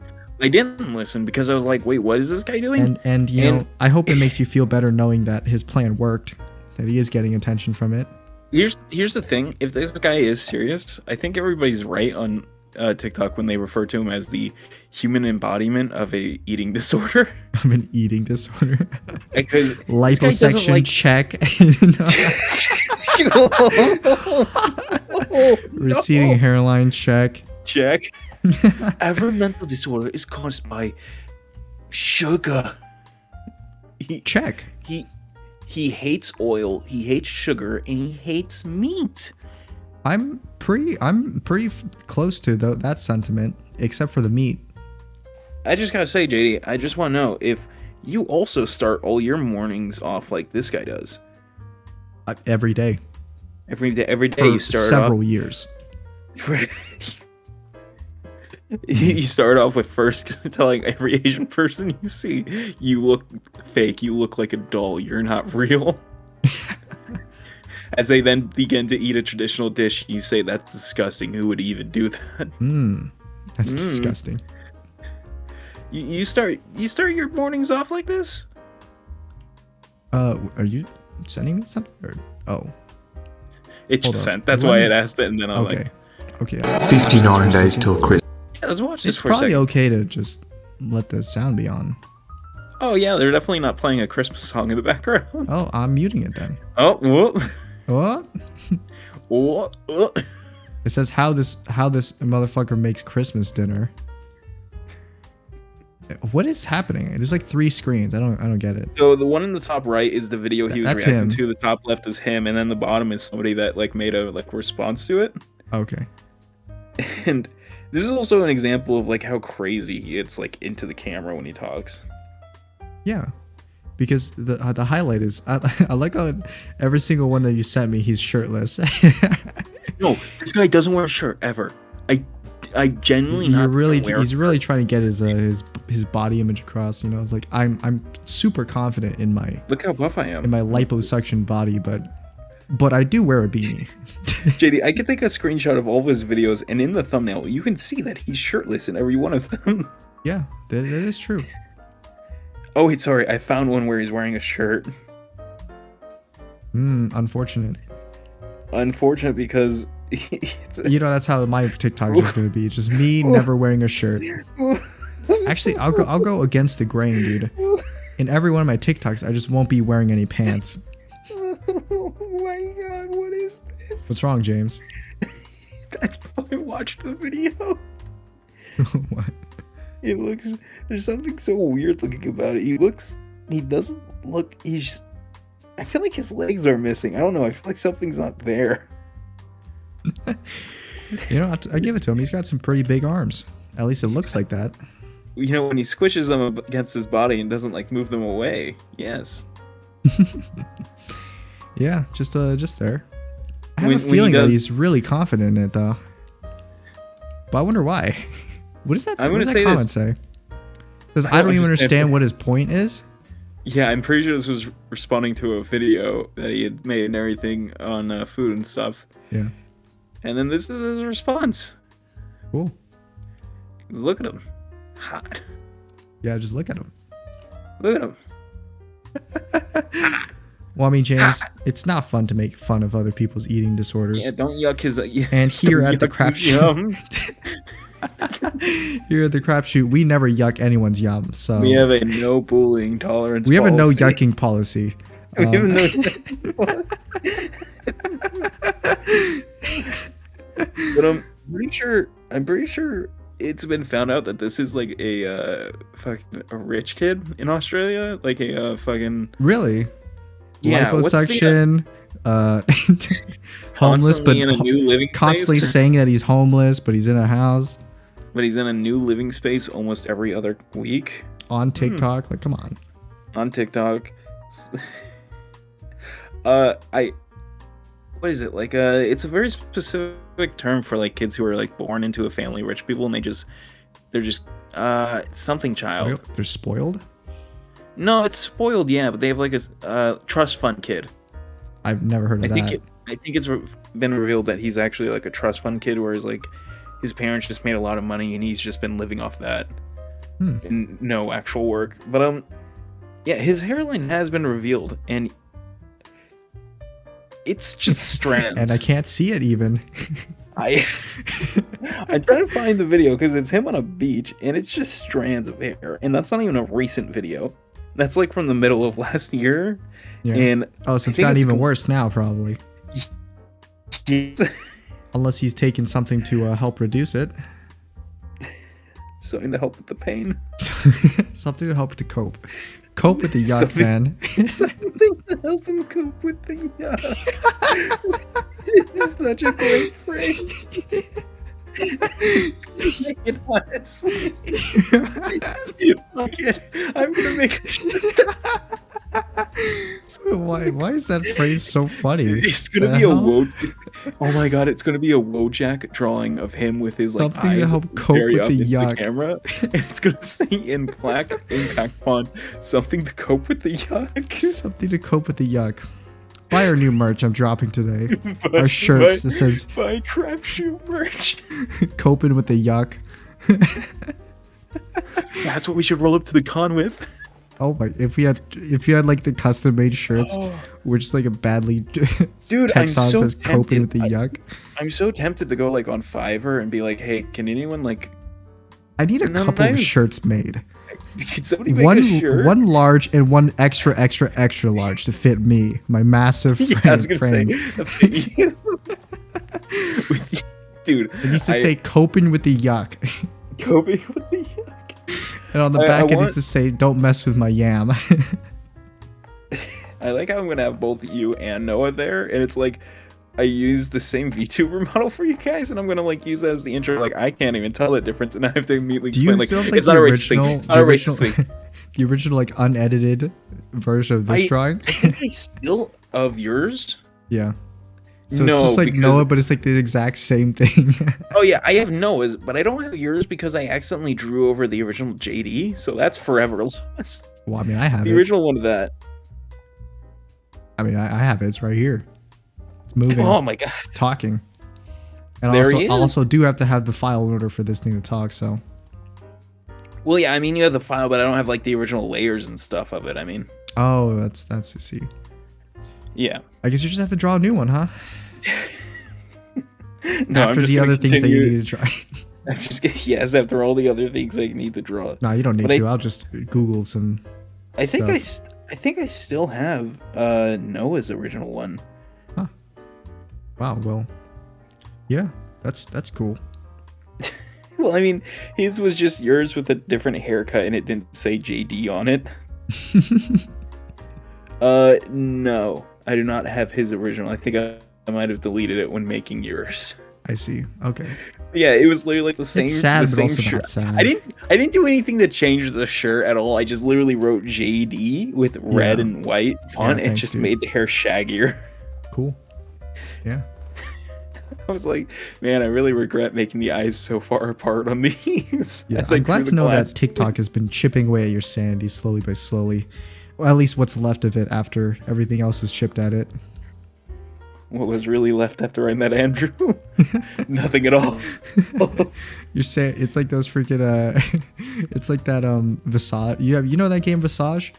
didn't listen because I was like, wait, what is this guy doing? And you know, I hope it makes you feel better knowing that his plan worked, that he is getting attention from it. Here's the thing. If this guy is serious, I think everybody's right on TikTok when they refer to him as the human embodiment of a eating disorder. Of an eating disorder. Because liposuction check. Receding hairline check. Every mental disorder is caused by sugar. Check. He hates oil, he hates sugar, and he hates meat. I'm pretty close to that sentiment, except for the meat. I just gotta say, JD, I just want to know if you also start all your mornings off like this guy does. Every day. Every day for you start several years. You start off with first telling every Asian person you see, you look fake, you look like a doll, you're not real. As they then begin to eat a traditional dish, you say, that's disgusting, who would even do that? That's disgusting. You start your mornings off like this? Are you sending me something? Or, oh. It just sent. That's why I asked it, and then I'm like... Okay. 59 days till Christmas. Yeah, let's watch this for a second. It's probably okay to just let the sound be on. Oh, yeah, they're definitely not playing a Christmas song in the background. Oh, I'm muting it then. Oh, whoop. What? What? It says how this motherfucker makes Christmas dinner. What is happening? There's like 3 screens. I don't get it. So the one in the top right is the video he was That's reacting him. to. The top left is him, and then the bottom is somebody that like made a like response to it. Okay. And this is also an example of like how crazy he gets like into the camera when he talks. Yeah. Because the highlight is I like how every single one that you sent me he's shirtless. No, this guy doesn't wear a shirt ever. I genuinely he's really trying to get his body image across, you know. It's like I'm super confident in my Look how buff I am. in my liposuction body, but I do wear a beanie. JD, I could take a screenshot of all of his videos, and in the thumbnail, you can see that he's shirtless in every one of them. Yeah, that is true. Oh, wait, sorry. I found one where he's wearing a shirt. Unfortunate. Unfortunate because You know, that's how my TikTok is going to be. Just me never wearing a shirt. Actually, I'll go against the grain, dude. In every one of my TikToks, I just won't be wearing any pants. Oh my god, what is this? What's wrong, James? I watched the video. What? It looks, there's something so weird looking about it. He doesn't look, I feel like his legs are missing. I don't know. I feel like something's not there. You know, I give it to him. He's got some pretty big arms. At least it looks like that. You know, when he squishes them up against his body and doesn't like move them away. Yes. Yeah, just there. I have a feeling that he's really confident in it, though. But I wonder why. What does that comment say? It says, I don't even understand what his point is. Yeah, I'm pretty sure this was responding to a video that he had made and everything on food and stuff. Yeah. And then this is his response. Cool. Look at him. Hot. Yeah, just look at him. Look at him. Well, I mean, James, it's not fun to make fun of other people's eating disorders. Yeah, don't yuck his... And here at the crap shoot... Here at the crap shoot, we never yuck anyone's yum. So we have a no bullying tolerance We have a no policy. yucking policy. We have a no yucking policy. But I'm pretty sure it's been found out that this is like a rich kid in Australia, like a fucking really liposuction, homeless, but in a new living constantly space. saying that he's homeless, but he's in a house. But he's in a new living space almost every other week on TikTok. Like, come on, on TikTok. What is it like? It's a very specific term for like kids who are like born into a family, rich people, and they're just something child. They're spoiled. No, it's spoiled, yeah, but they have like a trust fund kid. I've never heard of that. I think it's been revealed that he's actually like a trust fund kid, whereas like his parents just made a lot of money and he's just been living off that and no actual work. But yeah, his hairline has been revealed and it's just strands. And I can't see it even. I try to find the video because it's him on a beach and it's just strands of hair, and that's not even a recent video. That's like from the middle of last year. Yeah. And so it's gotten even worse now, probably. Yes. Unless he's taken something to help reduce it. Something to help with the pain. Something to help to cope. Cope with the yuck, man. Something to help him cope with the yuck. It's such a great phrase. Honestly. I'm gonna make Why is that phrase so funny? It's gonna be a oh my god, it's gonna be a Wojak drawing of him with his like something eyes to help cope with the yuck. Camera, and it's gonna say in black impact font, something to cope with the yuck. Something to cope with the yuck. Buy our new merch I'm dropping today. Our shirts that says buy crap shoe merch. Coping with the yuck. That's what we should roll up to the con with. Oh my! If you had like the custom made shirts, which is like a badly dude, text on says coping with the yuck. I'm so tempted to go like on Fiverr and be like, hey, can anyone like? I need a couple of shirts made. Can somebody make a shirt? One large and one extra large to fit me, my massive frame. Yeah, I was gonna say, dude. It needs to say coping with the yuck. Coping with the yuck. And on the back, it needs to say, "Don't mess with my yam." I like how I'm gonna have both you and Noah there, and it's like I use the same VTuber model for you guys, and I'm gonna like use that as the intro. Like I can't even tell the difference, and I have to immediately Do you explain. still Like have, it's not a racist thing. It's not a racist thing. The original, like unedited version of this drawing. I think I still of yours. Yeah. So No, it's just like because- Noah, but it's like the exact same thing. Oh yeah, I have Noah's, but I don't have yours because I accidentally drew over the original JD, so that's forever lost. Well, I mean, I have The it. original one of that. I mean, I have it. It's right here. It's moving. Oh my god. Talking. And There also, he is. I also do have to have the file in order for this thing to talk. So Well, yeah, I mean you have the file, but I don't have like the original layers and stuff of it. I mean, that's see. yeah. I guess you just have to draw a new one, huh? No, After the other things that you need to try. I'm just gonna, yes, after all the other things I need to draw. No, you don't need But to. I'll just Google some. I think stuff. I think I still have Noah's original one. Wow. Well. Yeah. That's cool. Well, I mean, his was just yours with a different haircut, and it didn't say JD on it. No, I do not have his original. I think I might have deleted it when making yours. I see. Okay. Yeah, it was literally like the same. It's sad, the but same also shirt. not sad. I didn't do anything to change the shirt at all. I just literally wrote JD with red Yeah. and white font, and thanks, just dude. made the hair shaggier. Cool. Yeah. I was like, man, I really regret making the eyes so far apart on these. Yeah. as I I'm glad drew to the know that glass. TikTok has been chipping away at your sanity slowly by slowly. Well, at least what's left of it after everything else is chipped at it. What was really left after I met Andrew? Nothing at all. You're saying it's like those freaking it's like that Visage. You know that game Visage?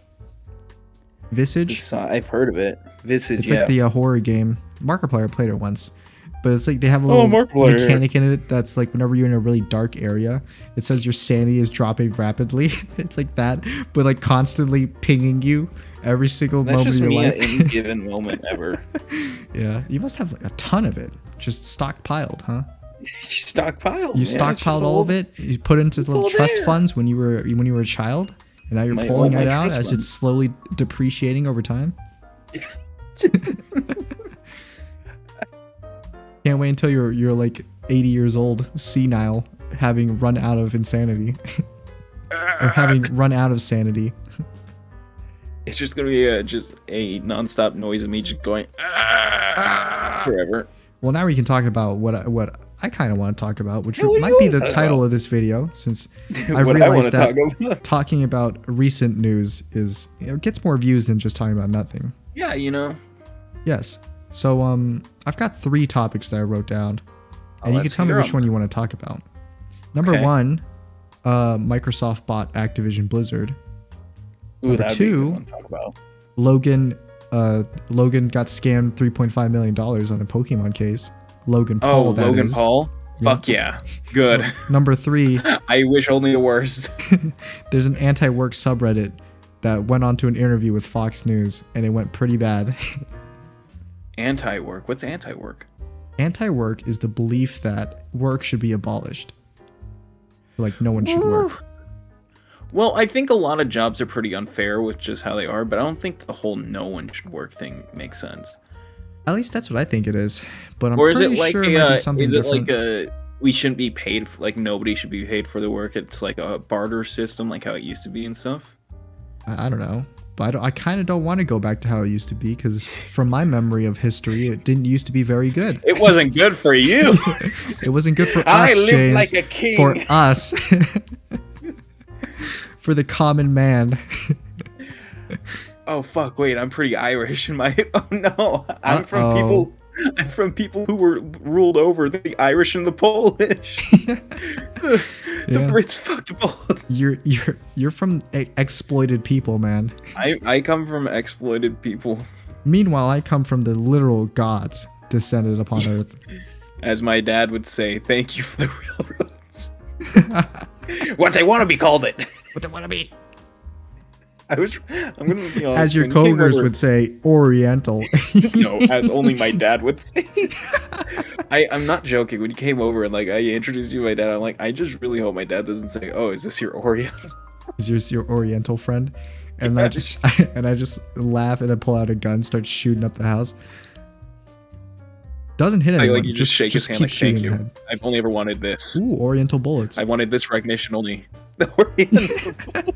Visage? I've heard of it. Visage, It's yeah. like the horror game. Markiplier played it once. But it's like they have a Oh, little Markiplier. mechanic in it that's like whenever you're in a really dark area, it says your sanity is dropping rapidly. It's like that, but like constantly pinging you every single That's moment just of your me life. at any given moment ever. Yeah, you must have like a ton of it just stockpiled, huh? Stockpile. You stockpiled all of it. You put it into little all trust there. funds when you were a child, and now you're My- pulling all my it out trust as funds. it's slowly depreciating over time. Can't wait until you're like 80 years old, senile, having run out of insanity, or having run out of sanity. It's just gonna be just a nonstop noise of me just going forever. Well, now we can talk about what I kind of want to talk about, which Yeah, what do might you be wanna the talk title about? of this video, since I What I wanna realized that talk about. talking about recent news is gets more views than just talking about nothing. Yeah, you know. Yes. So I've got 3 topics that I wrote down, and you can let's tell me hear which 'em. one you want to talk about. Number Okay. 1, Microsoft bought Activision Blizzard. Ooh, Number that'd be a good 2, one to talk about. Logan got scammed $3.5 million on a Pokemon case. Logan Paul. Oh, that Logan is. Paul. Yeah. Fuck yeah. Good. Number 3, I wish only the worst. there's an anti-work subreddit that went on to an interview with Fox News, and it went pretty bad. Anti-work. What's anti-work? Anti-work is the belief that work should be abolished. Like no one should work. Well, I think a lot of jobs are pretty unfair with just how they are, but I don't think the whole no one should work thing makes sense. At least that's what I think it is. But I'm Or is pretty it like sure it might be something is it different. like a we shouldn't be paid like nobody should be paid for the work? It's like a barter system, like how it used to be and stuff. I don't know. But I kind of don't want to go back to how it used to be, because from my memory of history, it didn't used to be very good. It wasn't good for you. It wasn't good for I us, lived James. like a king. For us. For the common man. Oh fuck! Wait, I'm pretty Irish in my. Oh no, I'm from Uh-oh. people. I'm from people who were ruled over the Irish and the Polish. The Yeah. Brits fucked both. You're from exploited people, man. I come from exploited people. Meanwhile, I come from the literal gods descended upon earth. As my dad would say, thank you for the railroads. What they want to be called it. What they want to be? I'm gonna be honest. As your when you came coworkers over- would say, Oriental. No, as only my dad would say. I'm not joking. When you came over and like I introduced you to my dad, I'm like, I just really hope my dad doesn't say, "Oh, is this your Oreo?" Is your Oriental friend? And I just laugh and then pull out a gun, start shooting up the house. Doesn't hit anyone. Like you just shake his hand like, thank you. ahead. I've only ever wanted this. Ooh, Oriental bullets. I wanted this recognition only. The Oriental.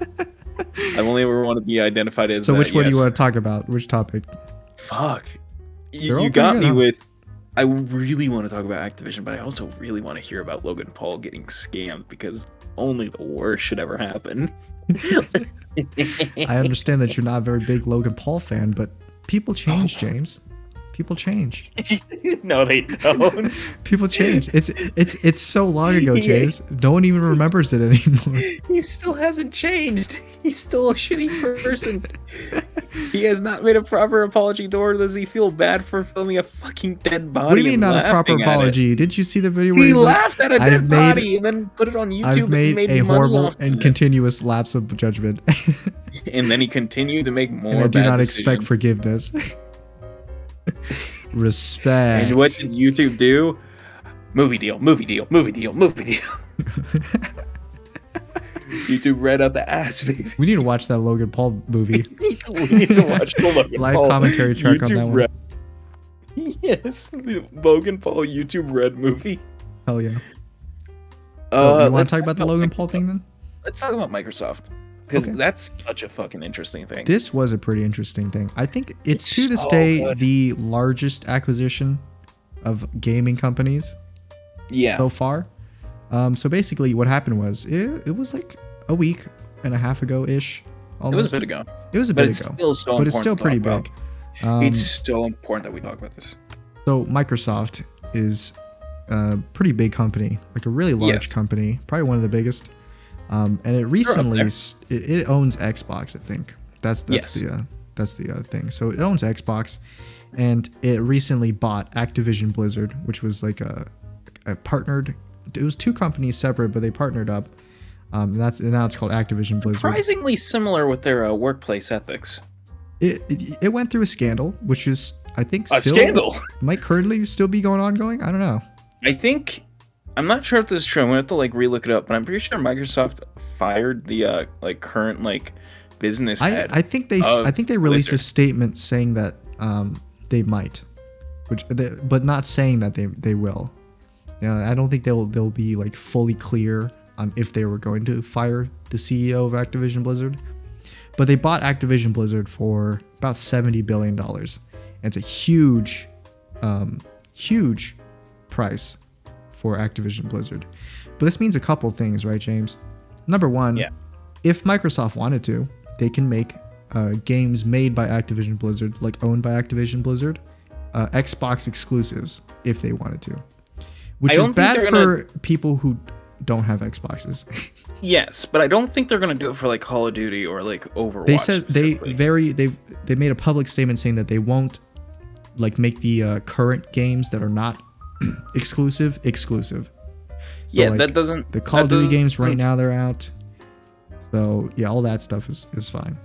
I've only ever wanted to be identified as. So which one do you want to talk about? Which topic? Fuck. They're all You got pretty me good, with. I really want to talk about Activision, but I also really want to hear about Logan Paul getting scammed because only the worst should ever happen. I understand that you're not a very big Logan Paul fan, but people change, James. People change. No, they don't. People change. It's so long ago, James. No one even remembers it anymore. He still hasn't changed. He's still a shitty person. He has not made a proper apology, nor does he feel bad for filming a fucking dead body. What do you mean and not a proper laughing at it. apology? Didn't you see the video where He he's like, laughed at a dead body and then put it on YouTube. I've made and a money horrible off and it. continuous lapse of judgment. And then he continued to make more And I do bad not decisions. expect forgiveness. Respect. And what did YouTube do? Movie deal, movie deal, movie deal, movie deal. YouTube read out the ass, baby. We need to watch that Logan Paul movie. We need to watch the Logan Live Paul commentary track on YouTube that one. Red. Yes, the Logan Paul YouTube Red movie. Hell yeah. You want Let's to talk about the Logan Paul thing then? Let's talk about Microsoft. Because Okay. that's such a fucking interesting thing. This was a pretty interesting thing. I think it's to this so day good. the largest acquisition of gaming companies Yeah. so far. So basically what happened was it was like a week and a half ago ish. It was a bit ago. It was a But bit it's ago. still so But it's still important pretty to talk big. about. It's so important that we talk about this. So Microsoft is a pretty big company, like a really large Yes. company, probably one of the biggest. And it recently there. it owns Xbox, I think. That's Yes. the thing. So it owns Xbox, and it recently bought Activision Blizzard, which was like a partnered. It was two companies separate, but they partnered up. And now it's called Activision Blizzard. Surprisingly similar with their workplace ethics. It went through a scandal, which is I think A scandal? might currently still be going. I don't know. I think I'm not sure if this is true. I'm gonna have to like relook it up, but I'm pretty sure Microsoft fired the current business head. I think they released a Blizzard. statement saying that they might, but not saying that they will. You know, I don't think they'll be like fully clear on if they were going to fire the CEO of Activision Blizzard. But they bought Activision Blizzard for about $70 billion. And it's a huge price for Activision Blizzard. But this means a couple things, right, James? Number one, Yeah. if Microsoft wanted to, they can make games made by Activision Blizzard, like owned by Activision Blizzard, Xbox exclusives if they wanted to. Which I is don't think bad they're for people who don't have Xboxes. Yes, but I don't think they're gonna do it for like Call of Duty or like Overwatch. They said specifically. they made a public statement saying that they won't like make the current games that are not exclusive. So, Yeah, like, that doesn't. the Call of Duty games right doesn't- now they're out. So yeah, all that stuff is fine.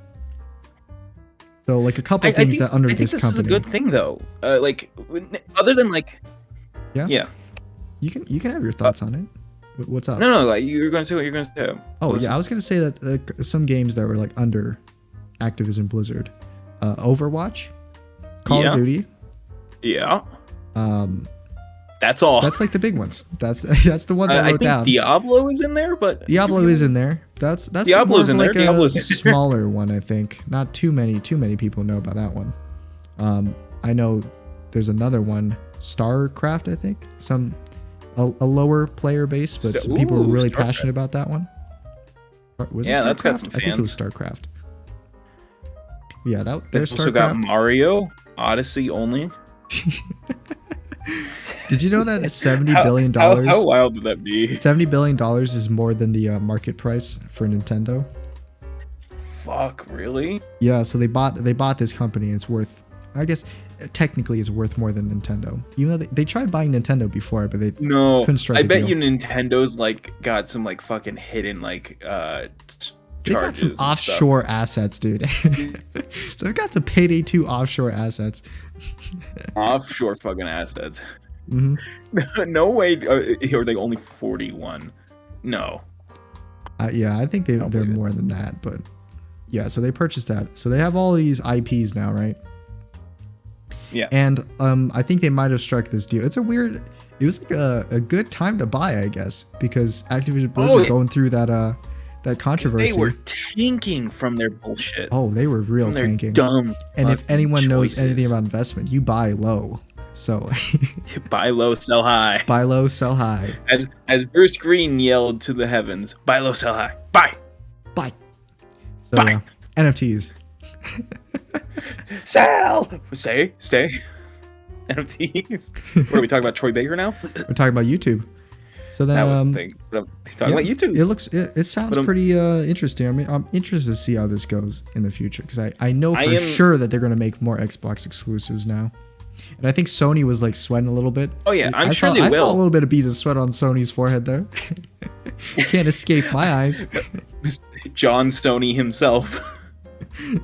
So like a couple things that under I think this this company. is a good thing though. Other than like. Yeah? Yeah. You can have your thoughts on it. What's up? No, like you're gonna say what you're gonna say. Oh yeah, I was gonna say that some games that were like under Activision Blizzard, Overwatch, Call Yeah. of Duty. Yeah. Um, That's all. that's like the big ones. That's the ones I I wrote think down. Diablo is in there, but Diablo is in there. That's Diablo's more in of there. like Diablo's a in there. smaller one, I think. Not too many people know about that one. I know there's another one, StarCraft, I think. A lower player base, but some people were really StarCraft. passionate about that one. Was it Yeah, StarCraft? that's got some I think it was fans. StarCraft. Yeah, They've there's also got StarCraft. Mario Odyssey only. Did you know that $70 billion How wild would that be? $70 billion is more than the market price for Nintendo? Fuck, really? Yeah, so they bought this company and it's worth, I guess technically it's worth more than Nintendo. Even though they tried buying Nintendo before, but they No, couldn't strike I a bet deal. you Nintendo's got some fucking hidden They charges. got some and stuff. offshore assets, dude. They've got some Payday 2 offshore assets. Offshore fucking assets. hmm No way. Are they only 41? No. Yeah, I think they're believe it. more than that, but yeah. So they purchased that. So they have all these IPs now, right? Yeah. And I think they might have struck this deal. It was like a good time to buy, I guess, because Activision Blizzard going through that controversy. They were tanking from their bullshit. Oh, they were real From their tanking. dumb. And if anyone knows choices. anything about investment, you buy low. So Buy low, sell high. buy low, sell high. As Bruce Green yelled to the heavens, buy low, sell high. Buy. Buy. So Buy. yeah, NFTs. Sell. Stay. NFTs. What are we talking about? Troy Baker now? We're talking about YouTube. So then That was the thing. But I'm talking about YouTube. It sounds pretty interesting. I mean, I'm interested to see how this goes in the future because I know for sure that they're going to make more Xbox exclusives now. And I think Sony was like sweating a little bit. Oh yeah, I saw a little bit of bead of sweat on Sony's forehead there. Can't escape my eyes. John Stoney himself.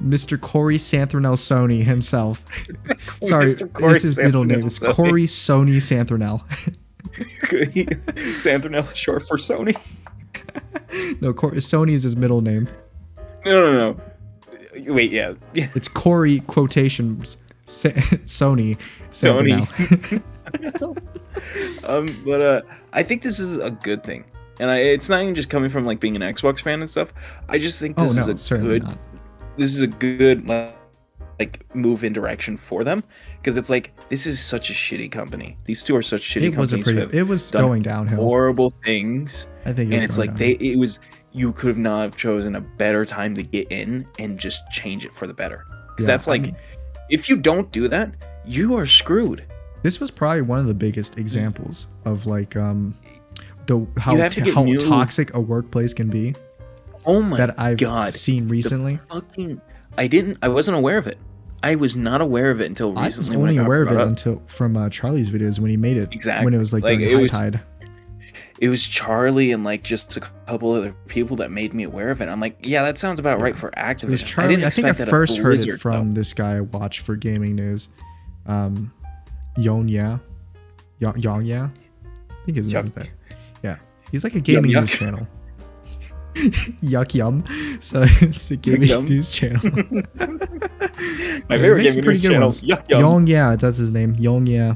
Mr. Corey Santhanel Sony himself. Sorry, Mr. Corey it's his middle name. It's Santhanel Sony. Corey Sony Santhanel. Santhanel is short for Sony. No, Sony is his middle name. No. Wait, yeah. It's Corey quotations Sony Santhanel. But I think this is a good thing, and it's not even just coming from like being an Xbox fan and stuff. I just think this is a good like move in direction for them, because it's like this is such a shitty company. These two are such shitty companies. It was going downhill. Horrible things. I think, and it's like you could have not have chosen a better time to get in and just change it for the better. Because that's like, if you don't do that, you are screwed. This was probably one of the biggest examples of like how toxic a workplace can be. Oh my god! That I've seen recently. I wasn't aware of it. I was not aware of it until recently. I was only aware of it from Charlie's videos when he made it. Exactly. When it was like during high tide. It was Charlie and like just a couple other people that made me aware of it. I'm like, yeah, that sounds about right for Activision. It was Charlie. I think I first heard it from this guy I watched for gaming news. Yonya. I think his name is that. Yeah. He's like a gaming news channel. Yuck yum. So it's a gaming news channel. My favorite gaming news channel. Yuck yum. Yong, yeah, that's his name. Yong, yeah.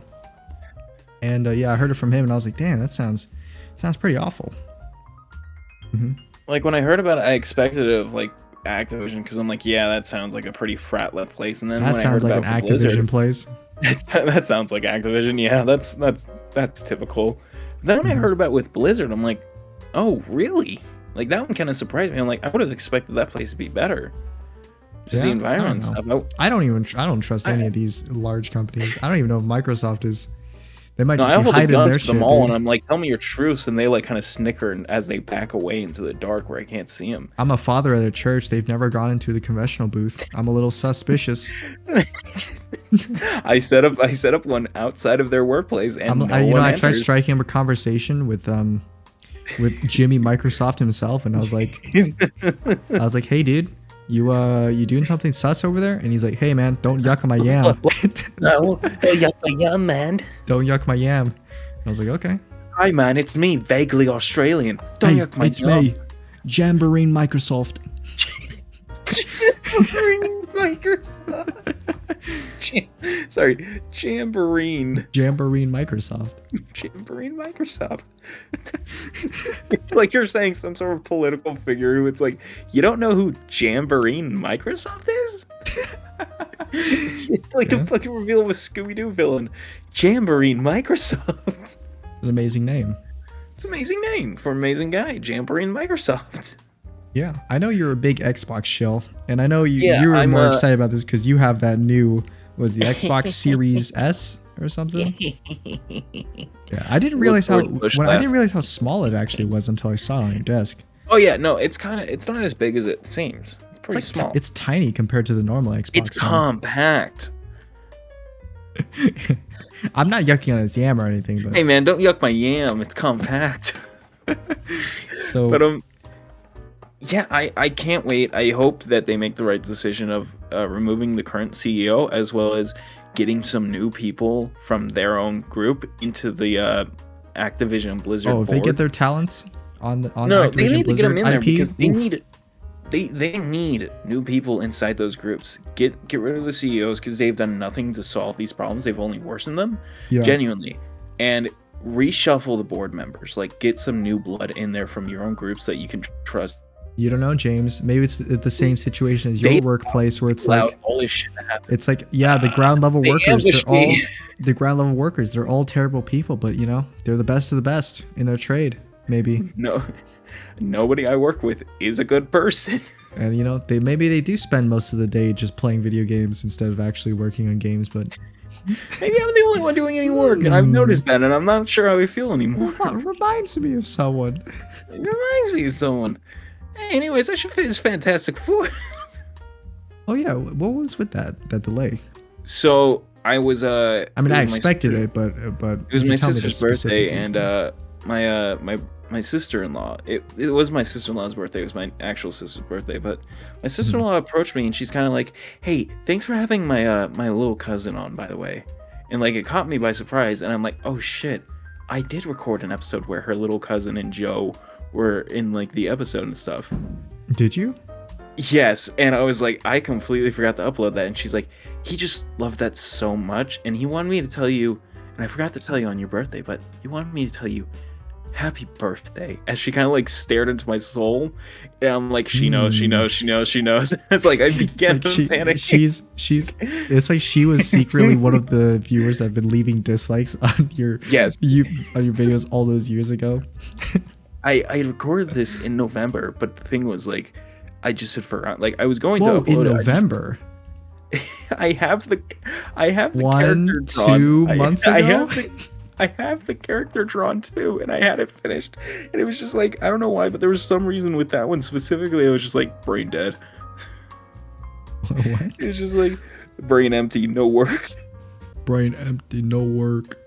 And I heard it from him and I was like, damn, that sounds pretty awful. Mm-hmm. Like when I heard about it, I expected it of like Activision, because I'm like, yeah, that sounds like a pretty frat-led place. And then that when sounds I heard like an about Activision Blizzard, place. that sounds like Activision. Yeah, that's typical. Then when I heard about it with Blizzard, I'm like, oh really? Like that one kind of surprised me. I'm like, I would have expected that place to be better. Just the environment and stuff. I don't trust any of these large companies. I don't even know if Microsoft is. They might just I be hold hiding the their guns to shit. them all, Dude. and I'm like, tell me your truths, and they like kind of snicker as they back away into the dark where I can't see them. I'm a father at a church. They've never gone into the conventional booth. I'm a little suspicious. I set up one outside of their workplace, and I tried striking up a conversation with Jimmy Microsoft himself, and I was like, hey dude, you doing something sus over there? And he's like, hey man, don't yuck on my yam. No, don't yuck my yum, man. Don't yuck my yam. And I was like, okay. Hi man, it's me, vaguely Australian. Don't yuck my it's yum. me, Jamboree Microsoft. Microsoft. Sorry, Jamboree. Jamboree Microsoft. Jamboree Microsoft. It's like you're saying some sort of political figure who it's like, you don't know who Jamboree Microsoft is? It's like the fucking reveal of a Scooby-Doo villain. Jamboree Microsoft. An amazing name. It's an amazing name for an amazing guy. Jamboree Microsoft. Yeah, I know you're a big Xbox shill, and I know you were more excited about this because you have that new, was the Xbox Series S or something? Yeah, I didn't realize how small it actually was until I saw it on your desk. Oh yeah, no, it's not as big as it seems. It's pretty small. It's tiny compared to the normal Xbox. It's compact. I'm not yucking on his yam or anything, but hey man, don't yuck my yam. It's compact. So, but yeah, I can't wait. I hope that they make the right decision of removing the current CEO, as well as getting some new people from their own group into the Activision Blizzard board. If they get their talents, on the No, Activision they need to get them Blizzard in there IP. because they Oof. need they need new people inside those groups. Get rid of the CEOs because they've done nothing to solve these problems. They've only worsened them, Yeah. genuinely. And reshuffle the board members. Like, get some new blood in there from your own groups that you can trust. You don't know, James. Maybe it's the same situation as your They workplace where it's allow like all this shit to happen. it's like the ground level They workers. They're ambushed all me. the ground level workers. They're all terrible people, but you know they're the best of the best in their trade. Maybe. No, nobody I work with is a good person. And you know, maybe they do spend most of the day just playing video games instead of actually working on games, but Maybe I'm the only one doing any work, and I've noticed that, and I'm not sure how I feel anymore. reminds me of someone. It reminds me of someone. Hey, anyways, I should finish Fantastic Four. Oh yeah, what was with that delay? So I was I mean, I expected it, but it was you my tell me the sister's birthday, specific and reason. my sister-in-law. It was my sister-in-law's birthday. It was my actual sister's birthday, but my sister-in-law approached me, and she's kind of like, "Hey, thanks for having my my little cousin on, by the way." And like, it caught me by surprise, and I'm like, "Oh shit, I did record an episode where her little cousin and Joe were in like the episode and stuff." Did you? Yes, and I was like, I completely forgot to upload that, and she's like, he just loved that so much, and he wanted me to tell you, and I forgot to tell you on your birthday, but he wanted me to tell you, happy birthday, as she kind of like stared into my soul, and I'm like, she knows. It's like I began to panic. She's it's like she was secretly one of the viewers that have been leaving dislikes on your on your videos all those years ago. I recorded this in November, but the thing was like, I just had forgotten. Like, I was going Whoa, to upload in November. I have the 1, character 2 drawn. months I ago. have the character drawn too, and I had it finished. And it was just like, I don't know why, but there was some reason with that one specifically, I was just like brain dead. What? It was just like brain empty, no work. Brain empty, no work.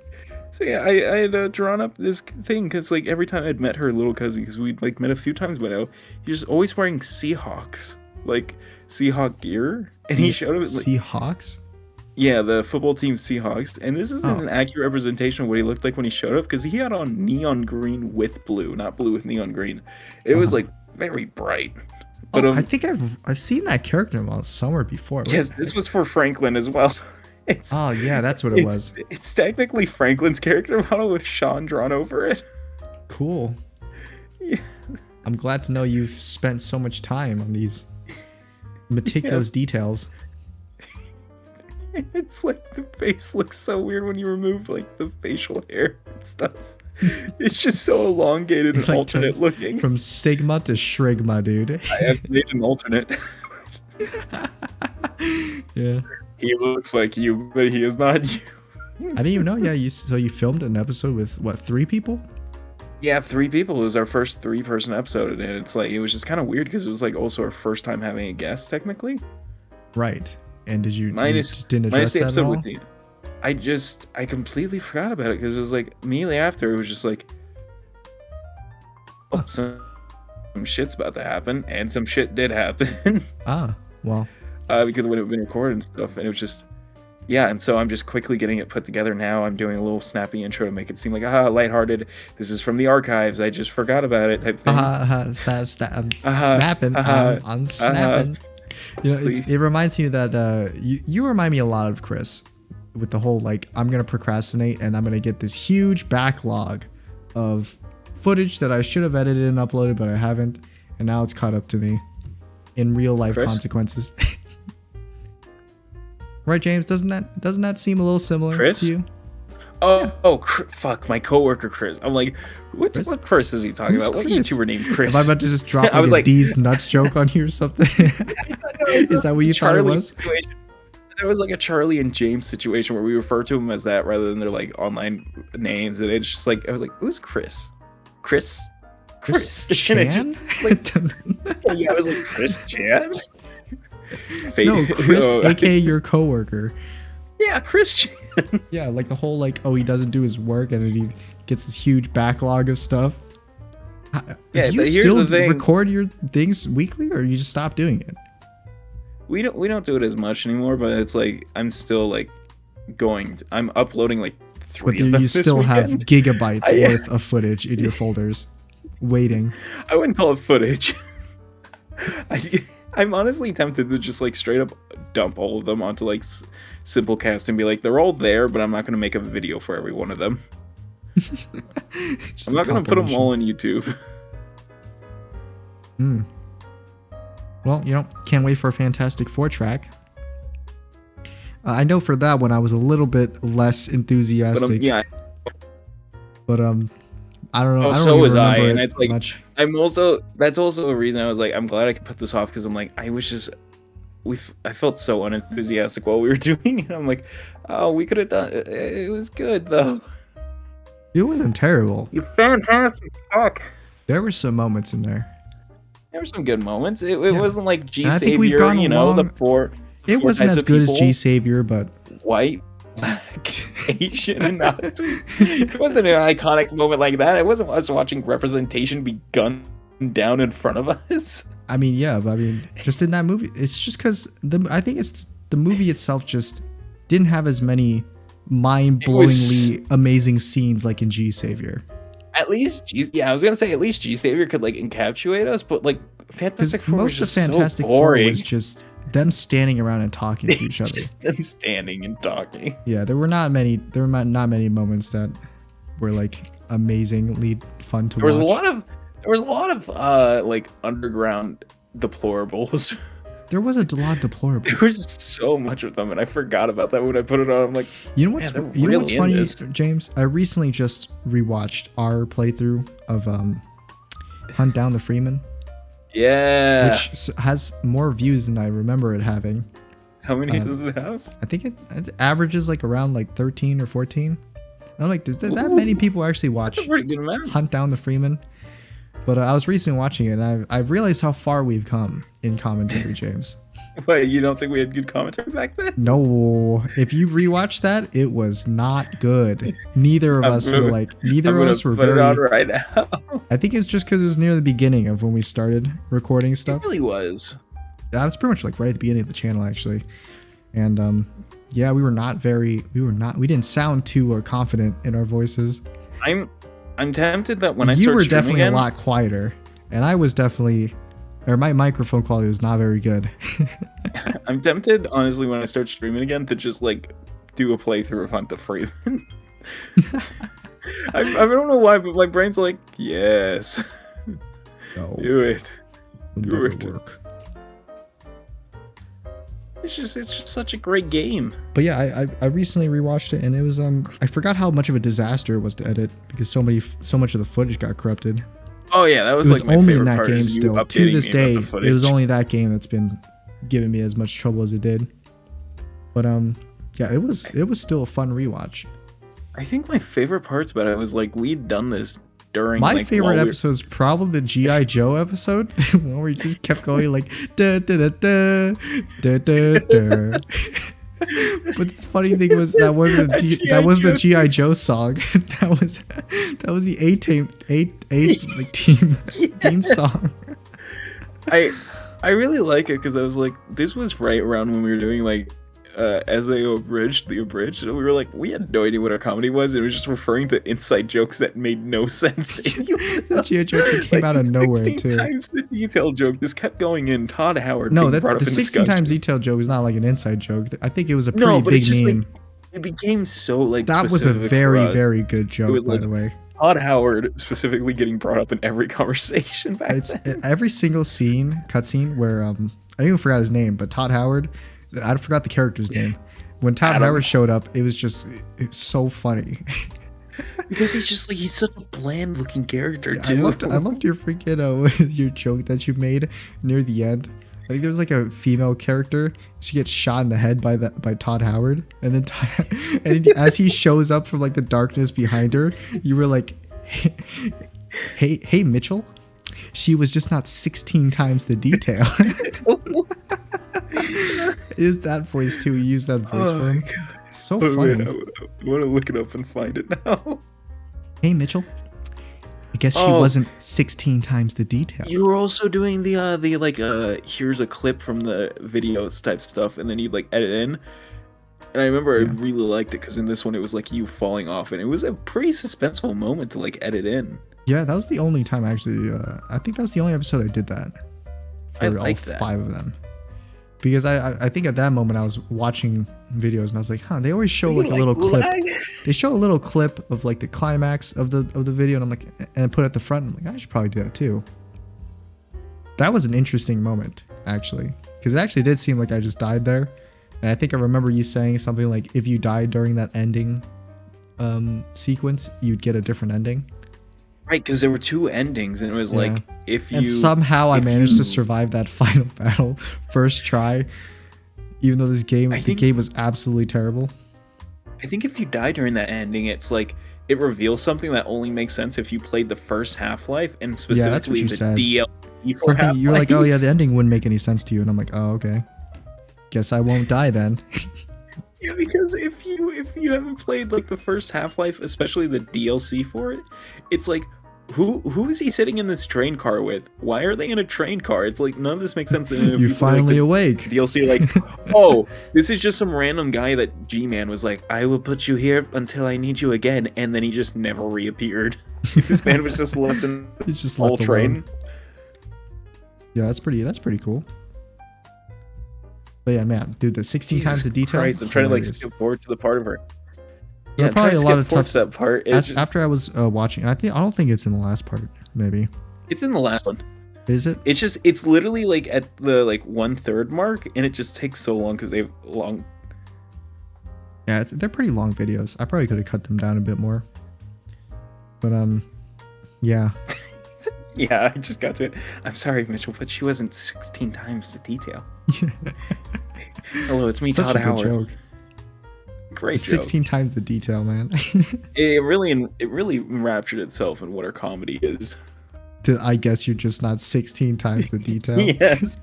So yeah, I had drawn up this thing because like every time I'd met her little cousin, because we'd like met a few times by now, he's just always wearing Seahawks, like Seahawk gear, and he showed up like, Seahawks. yeah, the football team Seahawks, and this isn't an accurate representation of what he looked like when he showed up because he had on neon green with blue, not blue with neon green. It was like very bright. But I think I've seen that character model somewhere before. Yes, this was for Franklin as well. Oh yeah, that's what it was. It's technically Franklin's character model with Sean drawn over it. Cool. Yeah. I'm glad to know you've spent so much time on these meticulous details. It's like the face looks so weird when you remove like the facial hair and stuff. It's just so elongated and Like alternate looking. From Sigma to Shrigma, dude. I have made an alternate. Yeah. He looks like you, but he is not you. I didn't even know. Yeah, so you filmed an episode with what, 3 people? Yeah, 3 people. It was our first 3-person episode, and it's like it was just kind of weird because it was like also our first time having a guest technically. Right. And did you Minus just didn't address the that at episode all? with you. I completely forgot about it because it was like immediately after it was just like, oh, some shit's about to happen, and some shit did happen. Well. Because when it had been recorded and stuff, and it was just, yeah, and so I'm just quickly getting it put together now. I'm doing a little snappy intro to make it seem like, lighthearted. This is from the archives. I just forgot about it type thing. I'm snapping. I'm snapping. You know, it reminds me that you remind me a lot of Chris with the whole like I'm gonna procrastinate and I'm gonna get this huge backlog of footage that I should have edited and uploaded but I haven't, and now it's caught up to me in real life consequences. Right, James? Doesn't that seem a little similar to you? Fuck, my coworker Chris. I'm like, what Chris is he talking about? What YouTuber named Chris? Am I about to just drop like a D's nuts joke on you or something? Is that what you thought it was? There was like a Charlie and James situation where we refer to them as that rather than their like online names, and it's just like I was like, who's Chris? Chris. Chan? And it just, like, yeah, I was like, Chris Chan? No, Chris, aka your coworker. Yeah, Chris Chan. Yeah, like the whole like, he doesn't do his work and then he gets this huge backlog of stuff. Yeah, do you still record your things weekly, or you just stop doing it? We don't do it as much anymore, but it's like I'm still like I'm uploading like 3 of them. But you still have weekend. gigabytes worth of footage in your folders. waiting. I wouldn't call it footage. I'm honestly tempted to just like straight up dump all of them onto like Simplecast and be like, they're all there, but I'm not gonna make a video for every one of them. I'm not gonna put them all on YouTube. Well, can't wait for a Fantastic Four track. I know for that one I was a little bit less enthusiastic. But I don't know. I don't so really was I, remember and it it's like much. that's also a reason I was like, I'm glad I could put this off because I'm like, I felt so unenthusiastic while we were doing it. I'm like, oh, we could have done it. It was good though. It wasn't terrible. You fantastic fuck. There were some moments in there. There were some good moments. It wasn't like G I think we've Savior, gone the along. four. It four wasn't types as of good as people. G Savior, but White, black, Asian, and Nazi. It wasn't an iconic moment like that. It wasn't us watching representation be gunned down in front of us. I mean, yeah, but I mean, just in that movie, it's just because I think it's the movie itself just didn't have as many mind-blowingly amazing scenes like in G Savior. At least, I was gonna say at least G Savior could like encapsulate us, but like Fantastic Four was Most of just Fantastic so Four boring. was just them standing around and talking to each other. Just them standing and talking. Yeah, there were not many moments that were like amazingly fun to watch. There was a lot of like underground deplorables. There was a lot of deplorables. There was so much of them, and I forgot about that when I put it on. I'm like, you know what's man, you know what's really in funny, this. James? I recently just rewatched our playthrough of Hunt Down the Freeman, Yeah. which has more views than I remember it having. How many does it have? I think it averages like around like 13 or 14. I'm like, does that many people actually watch That's a pretty good amount. Hunt Down the Freeman? But I was recently watching it, and I realized how far we've come in commentary, James. Wait, you don't think we had good commentary back then? No, if you rewatch that, it was not good. Neither of us were Put very. it on right now. I think it's just because it was near the beginning of when we started recording stuff. It really was. That's pretty much like right at the beginning of the channel, actually. And yeah, we didn't sound too confident in our voices. I'm tempted that when I start You were streaming definitely again, a lot quieter, and I was definitely, or my microphone quality was not very good. I'm tempted, honestly, when I start streaming again, to just like do a playthrough of Hunt the Freeman. I don't know why, but my brain's like, yes, No, do it. it'll never work. It's just such a great game. But yeah, I recently rewatched it, and it was I forgot how much of a disaster it was to edit because so much of the footage got corrupted. Oh yeah, that was It was like my only favorite in that part, game is you still. To updating this me day, about the it was footage. only that game that's been giving me as much trouble as it did. But yeah, it was still a fun rewatch. I think my favorite parts about it was like we'd done this during My like, favorite while we- episode is probably the G.I. Joe episode, where we just kept going like da da da da da da da. But the funny thing was that wasn't the G.I. Joe song. that was the A-Team theme song. I really like it because I was like, this was right around when we were doing like SAO Abridged, the Abridged, and we were like, we had no idea what our comedy was. It was just referring to inside jokes that made no sense to you. The G.I. Joe thing came out of nowhere 16 too. times the detail joke just kept going in. Todd Howard. No, being brought up the in 16 discussion. times detail joke is not like an inside joke. I think it was a pretty No, but big it's just meme. like it became so like That was a specific for very, us. very good joke, was by like- the way. Todd Howard specifically getting brought up in every conversation back It's then. every single cutscene where I even forgot his name, but Todd Howard, I forgot the character's name. When Todd Adam. Howard showed up, it's so funny. Because he's such a bland looking character I too. loved your freaking your joke that you made near the end. I think there was like a female character. She gets shot in the head by Todd Howard, and then as he shows up from like the darkness behind her, you were like, "Hey, Mitchell, she was just not 16 times the detail." It is that voice too. You use that voice for him. So funny. I want to look it up and find it now. Hey, Mitchell. I guess she Oh. wasn't 16 times the detail. You were also doing the like here's a clip from the videos type stuff, and then you'd like edit in. And I remember Yeah. I really liked it because in this one it was like you falling off, and it was a pretty suspenseful moment to like edit in. Yeah, that was the only time actually. I think that was the only episode I did that for I all like that. 5 of them. Because I think at that moment I was watching videos and I was like, huh, they always show like a little clip. They show a little clip of like the climax of the video, and I'm like, and put it at the front. I'm like, I should probably do that too. That was an interesting moment actually, because it actually did seem like I just died there, and I think I remember you saying something like, if you died during that ending sequence, you'd get a different ending. Right, because there were 2 endings, and it was like, if you... And somehow I managed to survive that final battle first try, even though the game was absolutely terrible. I think if you die during that ending, it's like, it reveals something that only makes sense if you played the first Half-Life, and specifically the DLC for Half-Life. You're like, oh yeah, the ending wouldn't make any sense to you, and I'm like, oh okay, guess I won't die then. Yeah, because if you haven't played like the first Half-Life, especially the DLC for it, it's like, who is he sitting in this train car with? Why are they in a train car? It's like, none of this makes sense. And You're finally awake. DLC, like, oh, this is just some random guy that G-Man was like, I will put you here until I need you again, and then he just never reappeared. This man was just left in the whole train. Yeah, that's pretty cool. But yeah, man, dude, the 16 Jesus times the detail. Christ, I'm trying to like skip forward to the part of her. Yeah, probably a lot of tough that part. After I was watching, I don't think it's in the last part. Maybe it's in the last one. Is it? It's literally like at the like 1/3 mark, and it just takes so long because they've long. Yeah, they're pretty long videos. I probably could have cut them down a bit more. But yeah. Yeah, I just got to it. I'm sorry, Mitchell, but she wasn't 16 times the detail. Hello, it's me, Todd Howard. Joke. Great joke. 16 times the detail, man. it really enraptured itself in what our comedy is. I guess you're just not 16 times the detail. Yes.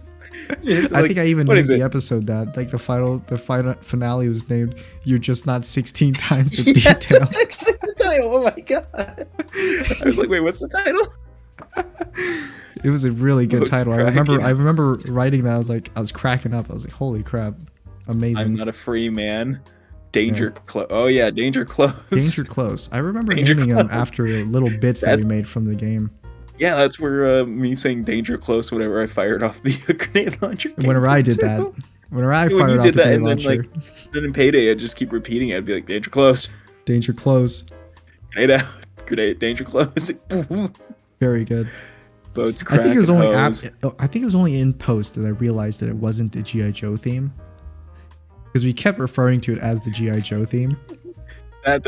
I think I even named the episode that. Like the final finale was named "You're Just Not 16 Times the Detail." That's actually the title. Oh my god! I was like, wait, what's the title? It was a really good title. I remember writing that. I was cracking up. I was like, holy crap, amazing. I'm not a free man. Danger close. Oh yeah, danger close. Danger close. I remember naming them after little bits that we made from the game. Yeah, that's where me saying danger close whenever I fired off the grenade launcher. Whenever I did that. Whenever I fired off the grenade launcher. Then in Payday, I'd just keep repeating it. I'd be like, danger close. Danger close. Grenade out. Grenade, danger close. Very good. Boats crack. I think it was only in post that I realized that it wasn't the G.I. Joe theme. Because we kept referring to it as the G.I. Joe theme. I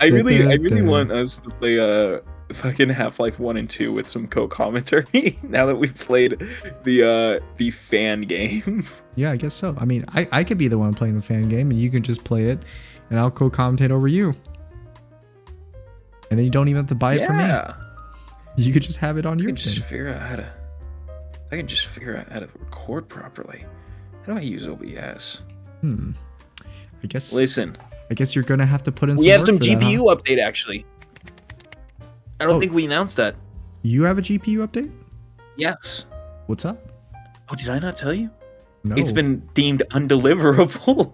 really want us to play fucking Half-Life 1 and 2 with some co-commentary now that we've played the fan game. Yeah, I guess so. I mean, I could be the one playing the fan game and you can just play it and I'll co-commentate over you. And then you don't even have to buy it from me. You could just have it on your thing. I can just figure out how to record properly. How do I use OBS? I guess. Listen. I guess you're gonna have to put in. We have some GPU update actually. I don't think we announced that. You have a GPU update? Yes. What's up? Oh, did I not tell you? No. It's been deemed undeliverable.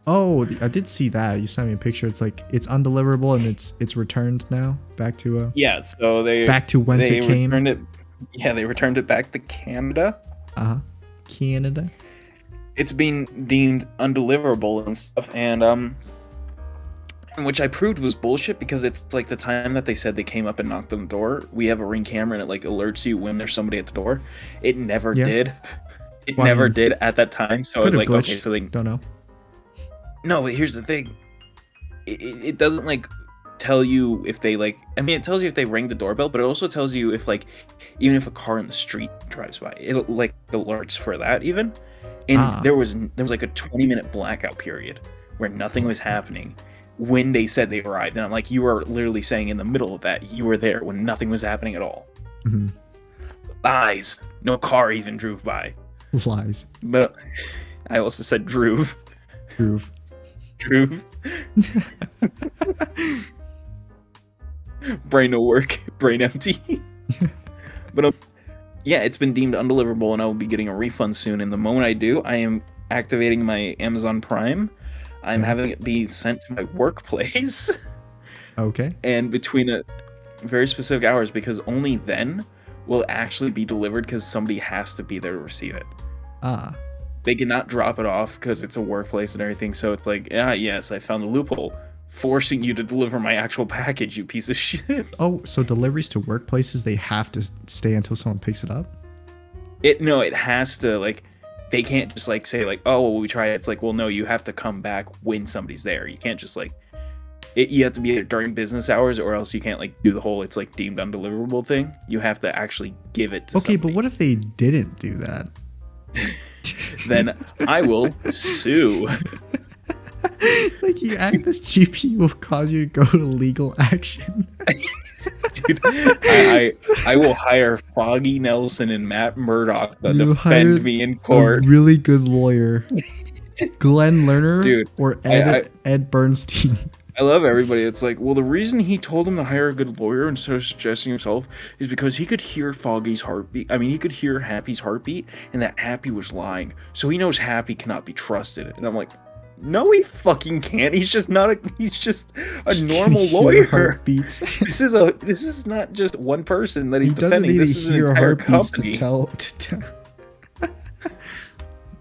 Oh, I did see that. You sent me a picture. It's like it's undeliverable and it's returned now back to yeah. So they back to whence it came. They returned it back to Canada. Canada. It's been deemed undeliverable and stuff, and which I proved was bullshit because it's like the time that they said they came up and knocked on the door. We have a Ring camera and it like alerts you when there's somebody at the door. It never did. It never did at that time. So I was like, okay, so they don't know. No, but here's the thing. It doesn't like tell you if they like. I mean, it tells you if they ring the doorbell, but it also tells you if like, even if a car in the street drives by, it like alerts for that even. And there was like a 20-minute blackout period where nothing was happening when they said they arrived. And I'm like, you were literally saying in the middle of that you were there when nothing was happening at all. Mm-hmm. Lies. No car even drove by. Lies. But I also said drove. Drove. Brain no work. Brain empty. But yeah, it's been deemed undeliverable and I will be getting a refund soon. And the moment I do, I am activating my Amazon Prime. I'm having it be sent to my workplace Okay. and between a very specific hours, because only then will it actually be delivered because somebody has to be there to receive it. Ah. They cannot drop it off because it's a workplace and everything. So it's like, yes, I found a loophole, forcing you to deliver my actual package, you piece of shit. Oh, so deliveries to workplaces, they have to stay until someone picks it up? It has to, like, they can't just like say like, oh, well, we try it. It's like, well, no, you have to come back when somebody's there. You can't just like, you have to be there during business hours, or else you can't like do the whole it's like deemed undeliverable thing. You have to actually give it to somebody. But what if they didn't do that? Then I will sue. Like this GPU will cause you to go to legal action. Dude, I will hire Foggy Nelson and Matt Murdock to defend me in court. A really good lawyer, Glenn Lerner, Dude, or Ed Bernstein. I love everybody. It's like, well, the reason he told him to hire a good lawyer instead of suggesting himself is because he could hear Foggy's heartbeat. I mean, he could hear Happy's heartbeat, and that Happy was lying. So he knows Happy cannot be trusted. And I'm like, no, he fucking can't. He's just a normal lawyer. Heartbeats. This is not just one person that he's defending. This is an entire company. To tell.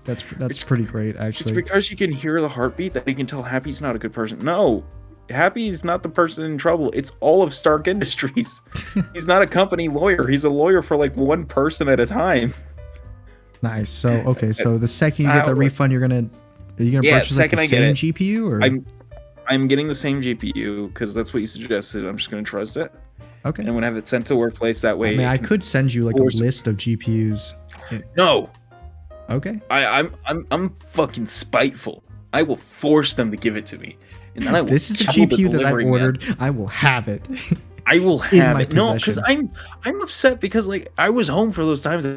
That's pretty great, actually. It's because you can hear the heartbeat that he can tell Happy's not a good person. No, Happy's not the person in trouble. It's all of Stark Industries. He's not a company lawyer. He's a lawyer for like one person at a time. Nice. So so the second you get the refund, are you gonna purchase like the same GPU, or I'm getting the same GPU because that's what you suggested. I'm just gonna trust it. Okay. And I'm gonna have it sent to the workplace that way. I mean, I could send you like a list of GPUs. No. Okay. I'm fucking spiteful. I will force them to give it to me, and then I will. This is the GPU that I ordered. Man. I will have it. I will have it. No, because I'm upset because like I was home for those times.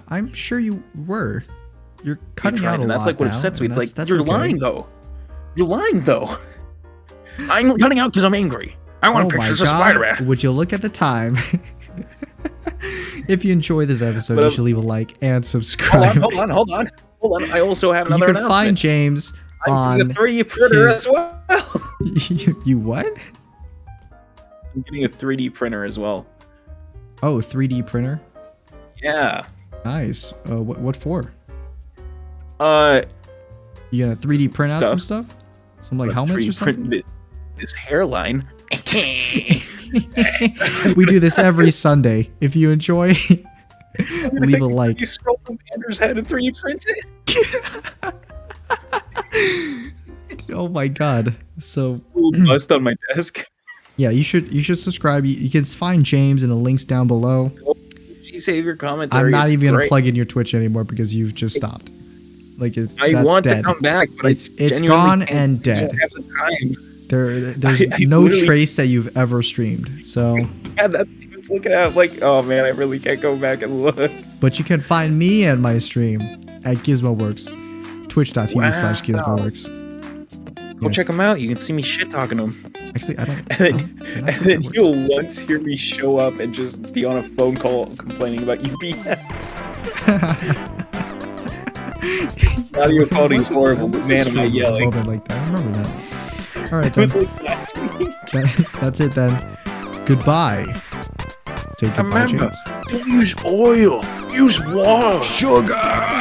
I'm sure you were. You're cutting out a lot. That's like what now, upsets me. It's like you're lying though. You're lying though. I'm cutting out because I'm angry. I want pictures of Spider-Man. Would you look at the time? If you enjoy this episode, you should leave a like and subscribe. Hold on. I also have another announcement. You can find James on a 3D printer as well. You what? I'm getting a 3D printer as well. Oh, 3D printer? Yeah. Nice. What for? You gonna 3D print out some stuff? Some like helmets or something? This hairline. We do this every Sunday. If you enjoy, leave a like. You scroll from Andrew's head and 3D print it. Oh my god! So bust on my desk. Yeah, you should subscribe. You can find James in the links down below. You save your commentary. I'm not even gonna plug in your Twitch anymore because you've just stopped. Like I want to come back, but it's gone and dead. I don't have the time. There's no trace that you've ever streamed. So yeah, that's looking at like, oh man, I really can't go back and look. But you can find me and my stream at GizmoWorks, twitch.tv/GizmoWorks. Go check them out. You can see me shit talking them. Actually, I don't. And then you'll once hear me show up and just be on a phone call complaining about UPS. Audio quality is horrible, but man, am I yelling. Like that. I remember that. All right, then. Like last week. That's it then. Goodbye. Say goodbye, Remember, James. don't use oil. Use water. Sugar.